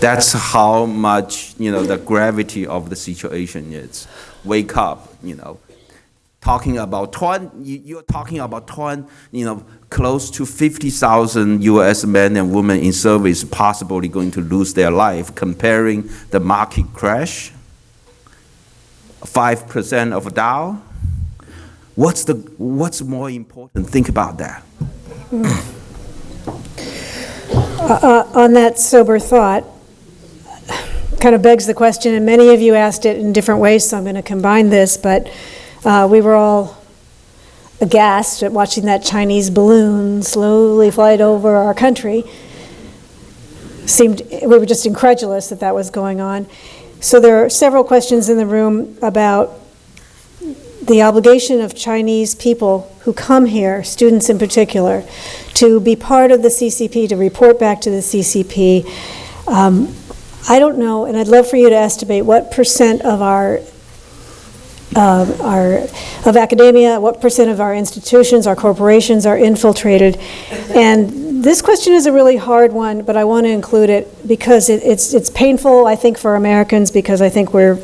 That's how much the gravity of the situation is. Wake up, Talking about you're talking about close to 50,000 U.S. men and women in service possibly going to lose their life. Comparing the market crash, 5% of Dow. What's more important? Think about that. On that sober thought, kind of begs the question, and many of you asked it in different ways, so I'm going to combine this, but we were all aghast at watching that Chinese balloon slowly fly over our country. We were just incredulous that that was going on. So there are several questions in the room about the obligation of Chinese people who come here, students in particular, to be part of the CCP, to report back to the CCP. I don't know, and I'd love for you to estimate what percent of of academia, what percent of our institutions, our corporations are infiltrated. And this question is a really hard one, but I want to include it because it's painful, I think, for Americans, because I think we're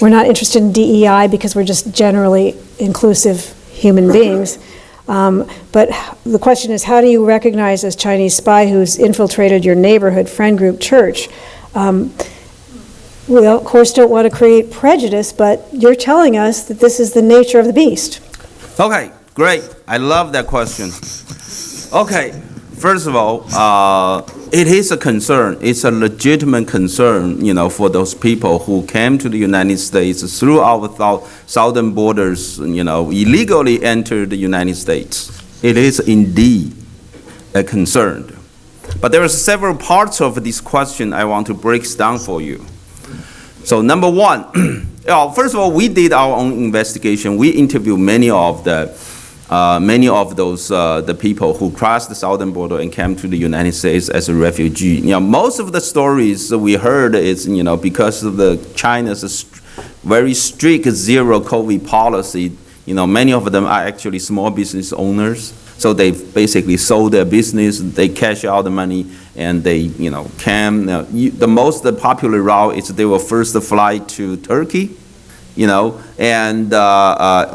not interested in DEI because we're just generally inclusive human beings. But the question is, how do you recognize a Chinese spy who's infiltrated your neighborhood, friend group, church? We, of course, don't want to create prejudice, but you're telling us that this is the nature of the beast. Okay, great. I love that question. Okay, first of all, it is a concern. It's a legitimate concern, for those people who came to the United States through our southern borders, illegally entered the United States. It is indeed a concern. But there are several parts of this question I want to break down for you. So number one, first of all, we did our own investigation. We interviewed many of those the people who crossed the southern border and came to the United States as a refugee. Most of the stories we heard is because of China's very strict zero COVID policy. Many of them are actually small business owners. So they basically sold their business, they cash out the money, and they, came. The most popular route is they will first fly to Turkey, and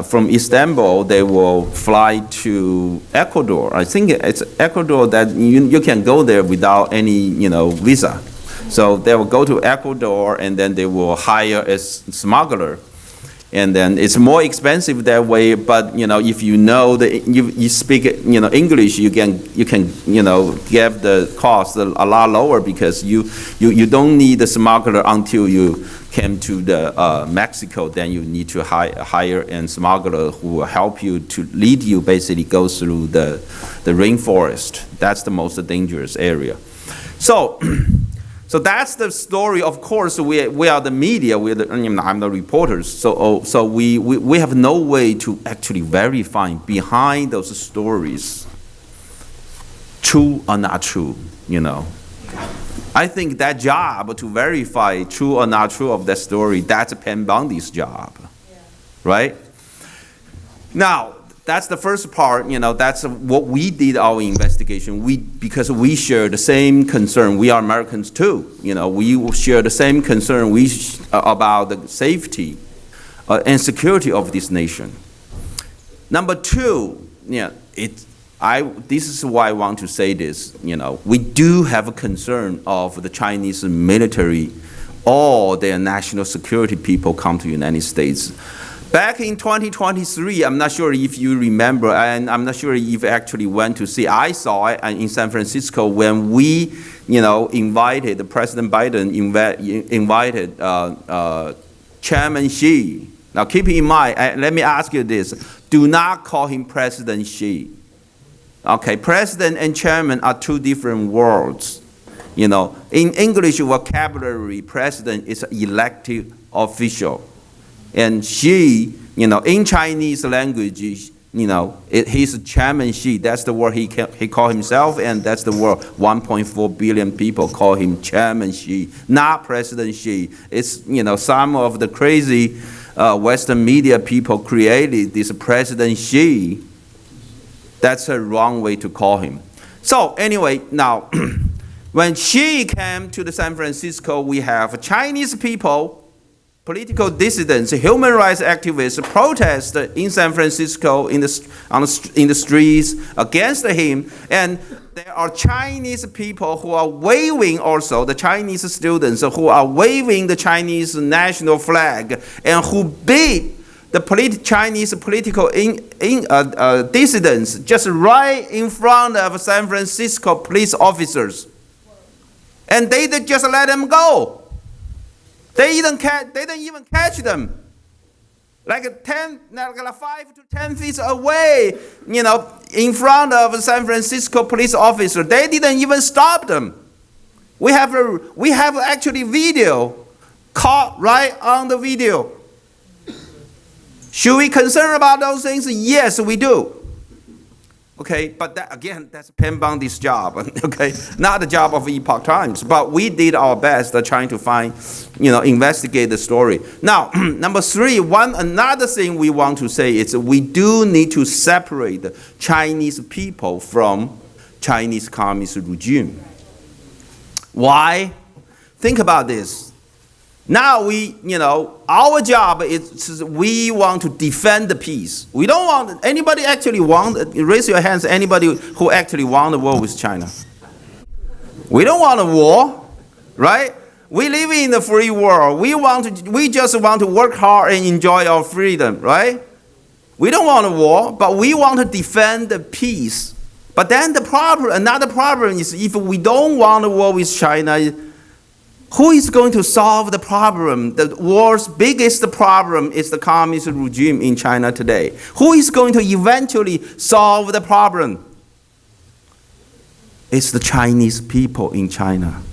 from Istanbul they will fly to Ecuador. I think it's Ecuador that you can go there without any, visa. So they will go to Ecuador, and then they will hire a smuggler. And then it's more expensive that way, but if you speak English, you can get the cost a lot lower because you don't need the smuggler until you came to the Mexico. Then you need to hire a smuggler who will help you to lead you, basically go through the rainforest. That's the most dangerous area. So that's the story. Of course, we are the media. I'm the reporters. So we have no way to actually verify behind those stories, true or not true. I think that job to verify true or not true of that story, that's Penn Bundy's job, right? Now, that's the first part, that's what we did our investigation. Because we share the same concern. We are Americans too. We share the same concern about the safety and security of this nation. Number two, this is why I want to say this. We do have a concern of the Chinese military or their national security people come to the United States. Back in 2023, I'm not sure if you remember, and I'm not sure if you actually went to see. I saw it in San Francisco when we, invited President Biden invited Chairman Xi. Now, keep in mind. Let me ask you this: do not call him President Xi. Okay, President and Chairman are two different words. In English vocabulary, President is elected official. And Xi, in Chinese language, he's Chairman Xi. That's the word he call himself, and that's the word 1.4 billion people call him Chairman Xi, not President Xi. It's, some of the crazy Western media people created this President Xi. That's a wrong way to call him. So anyway, now, when Xi came to the San Francisco, we have Chinese people, political dissidents, human rights activists protest in San Francisco in the streets against him. And there are Chinese people who are waving also, the Chinese students who are waving the Chinese national flag and who beat the Chinese political dissidents just right in front of San Francisco police officers. And they just let them go. They didn't even catch them. Like 5 to 10 feet away, in front of San Francisco police officer. They didn't even stop them. We have actually video caught right on the video. Should we concern about those things? Yes, we do. Okay, but that's Penn Bundy's job. Okay, not the job of Epoch Times. But we did our best trying to find, investigate the story. Now, number 3, another thing we want to say is we do need to separate the Chinese people from Chinese communist regime. Why? Think about this. Now our job is we want to defend the peace. We don't want anybody actually raise your hands. Anybody who actually want a war with China? We don't want a war, right? We live in a free world. We just want to work hard and enjoy our freedom, right? We don't want a war, but we want to defend the peace. But then another problem is if we don't want a war with China, who is going to solve the problem? The world's biggest problem is the communist regime in China today. Who is going to eventually solve the problem? It's the Chinese people in China,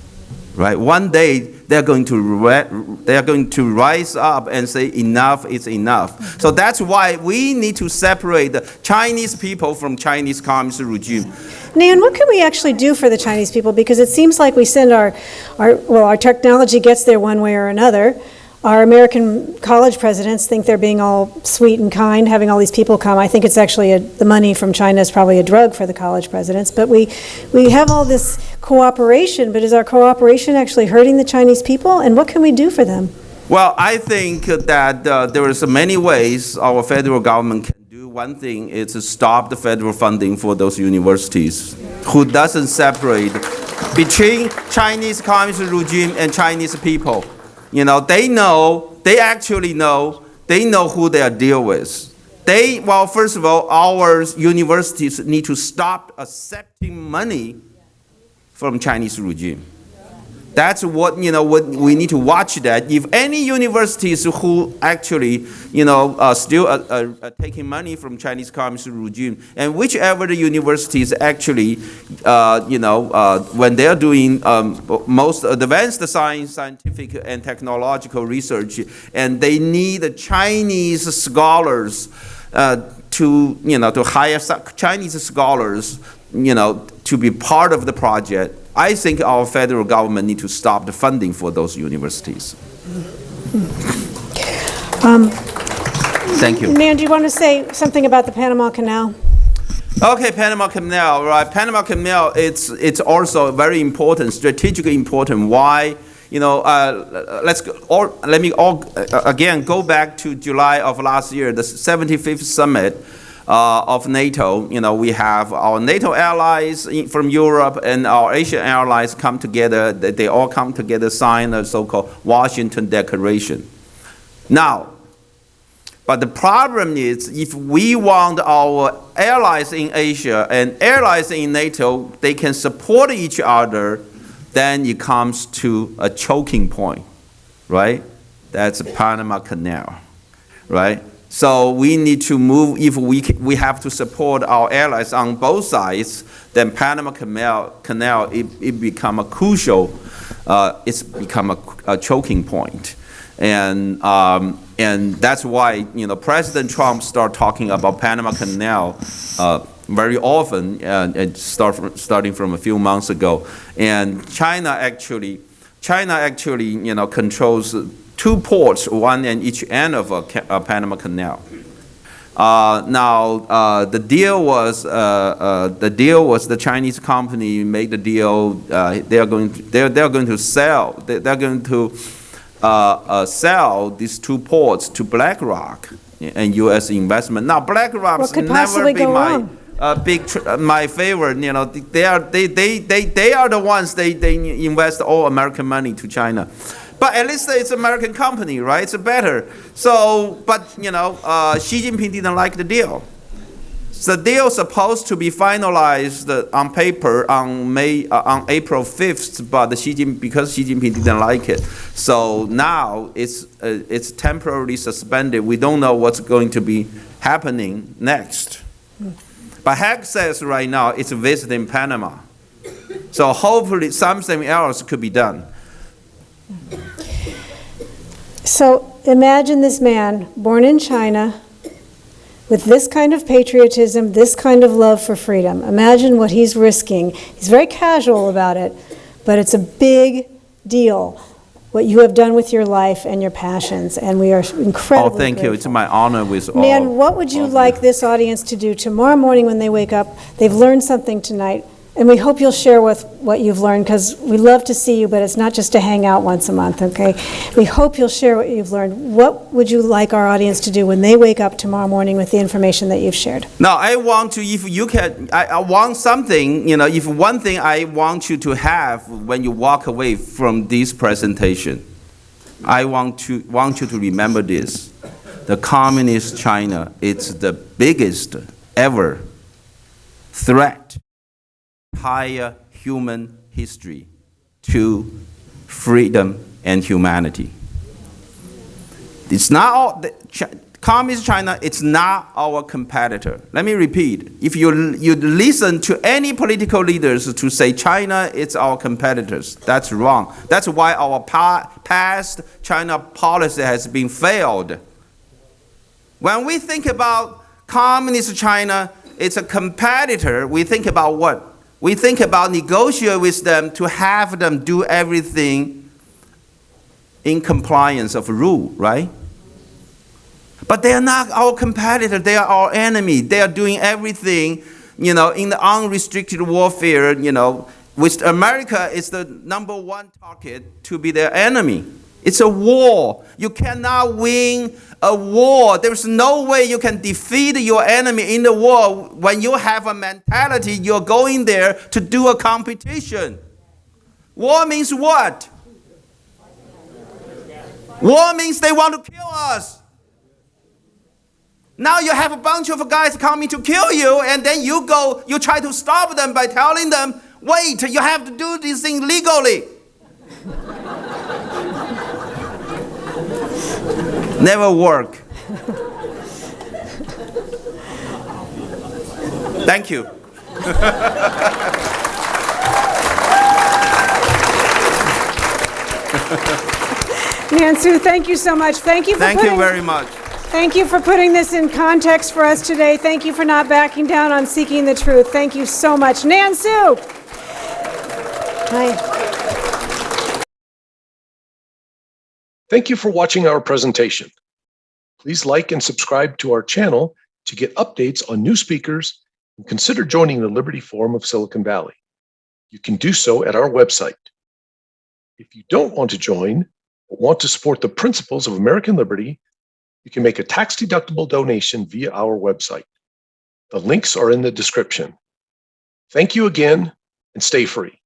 right? One day they're going to rise up and say enough is enough. So that's why we need to separate the Chinese people from Chinese communist regime. Nan, what can we actually do for the Chinese people? Because it seems like we send our technology gets there one way or another. Our American college presidents think they're being all sweet and kind, having all these people come. I think it's actually the money from China is probably a drug for the college presidents. But we have all this cooperation, but is our cooperation actually hurting the Chinese people? And what can we do for them? Well, I think that there are many ways our federal government can do. One thing is to stop the federal funding for those universities who doesn't separate between Chinese communist regime and Chinese people. They actually know who they are dealing with. First of all, our universities need to stop accepting money from Chinese regime. That's what we need to watch that. If any universities who actually still are taking money from Chinese communist regime, and whichever the universities actually when they're doing most advanced scientific and technological research, and they need Chinese scholars to hire Chinese scholars to be part of the project, I think our federal government needs to stop the funding for those universities. Thank you. Nan, do you want to say something about the Panama Canal? Okay, Panama Canal, right? Panama Canal, it's also very important, strategically important. Why? Let me again go back to July of last year, the 75th summit of NATO. We have our NATO allies from Europe and our Asian allies come together. They all come together, sign a so-called Washington Declaration. Now, but the problem is if we want our allies in Asia and allies in NATO, they can support each other, then it comes to a choking point, right? That's the Panama Canal, right? So we need to move. If we have to support our allies on both sides, then Panama Canal it become a crucial. It's become a choking point, and that's why President Trump started talking about Panama Canal very often, and starting from a few months ago. And China actually controls 2 ports, one in each end of a Panama Canal. The deal was the Chinese company made the deal. They're going to sell these 2 ports to BlackRock and U.S. investment. Now BlackRock's never be my favorite. They are the ones they invest all American money to China. But at least it's an American company, right? It's better. So, but Xi Jinping didn't like the deal. The deal is supposed to be finalized on paper on April 5th, but because Xi Jinping didn't like it, so now it's temporarily suspended. We don't know what's going to be happening next. But Haig says right now it's visiting Panama. So hopefully something else could be done. So imagine this man, born in China, with this kind of patriotism, this kind of love for freedom. Imagine what he's risking. He's very casual about it, but it's a big deal, what you have done with your life and your passions, and we are incredibly thank grateful. you. It's my honor with all. Nan, what would you like this audience to do tomorrow morning when they wake up? They've learned something tonight, and we hope you'll share with what you've learned, because we love to see you, but it's not just to hang out once a month, okay? We hope you'll share what you've learned. What would you like our audience to do when they wake up tomorrow morning with the information that you've shared? Now, I want to, if you can, I want something, if one thing I want you to have when you walk away from this presentation, I want you to remember this. The communist China, it's the biggest ever threat entire human history to freedom and humanity. It's not all, Communist China, it's not our competitor. Let me repeat. If you listen to any political leaders to say China is our competitors, that's wrong. That's why our past China policy has been failed. When we think about Communist China, it's a competitor, we think about what? We think about negotiate with them to have them do everything in compliance of rule, right? But they are not our competitor, they are our enemy. They are doing everything, in the unrestricted warfare, with America is the #1 target to be their enemy. It's a war. You cannot win a war. There's no way you can defeat your enemy in the war when you have a mentality you're going there to do a competition. War means what? War means they want to kill us. Now you have a bunch of guys coming to kill you, and then you try to stop them by telling them, wait, you have to do this thing legally. Never work. Thank you. Nan Su, thank you so much. Thank you very much. Thank you for putting this in context for us today. Thank you for not backing down on seeking the truth. Thank you so much. Nan Su. Hi. Thank you for watching our presentation. Please like and subscribe to our channel to get updates on new speakers, and consider joining the Liberty Forum of Silicon Valley. You can do so at our website. If you don't want to join, but want to support the principles of American liberty, you can make a tax-deductible donation via our website. The links are in the description. Thank you again, and stay free.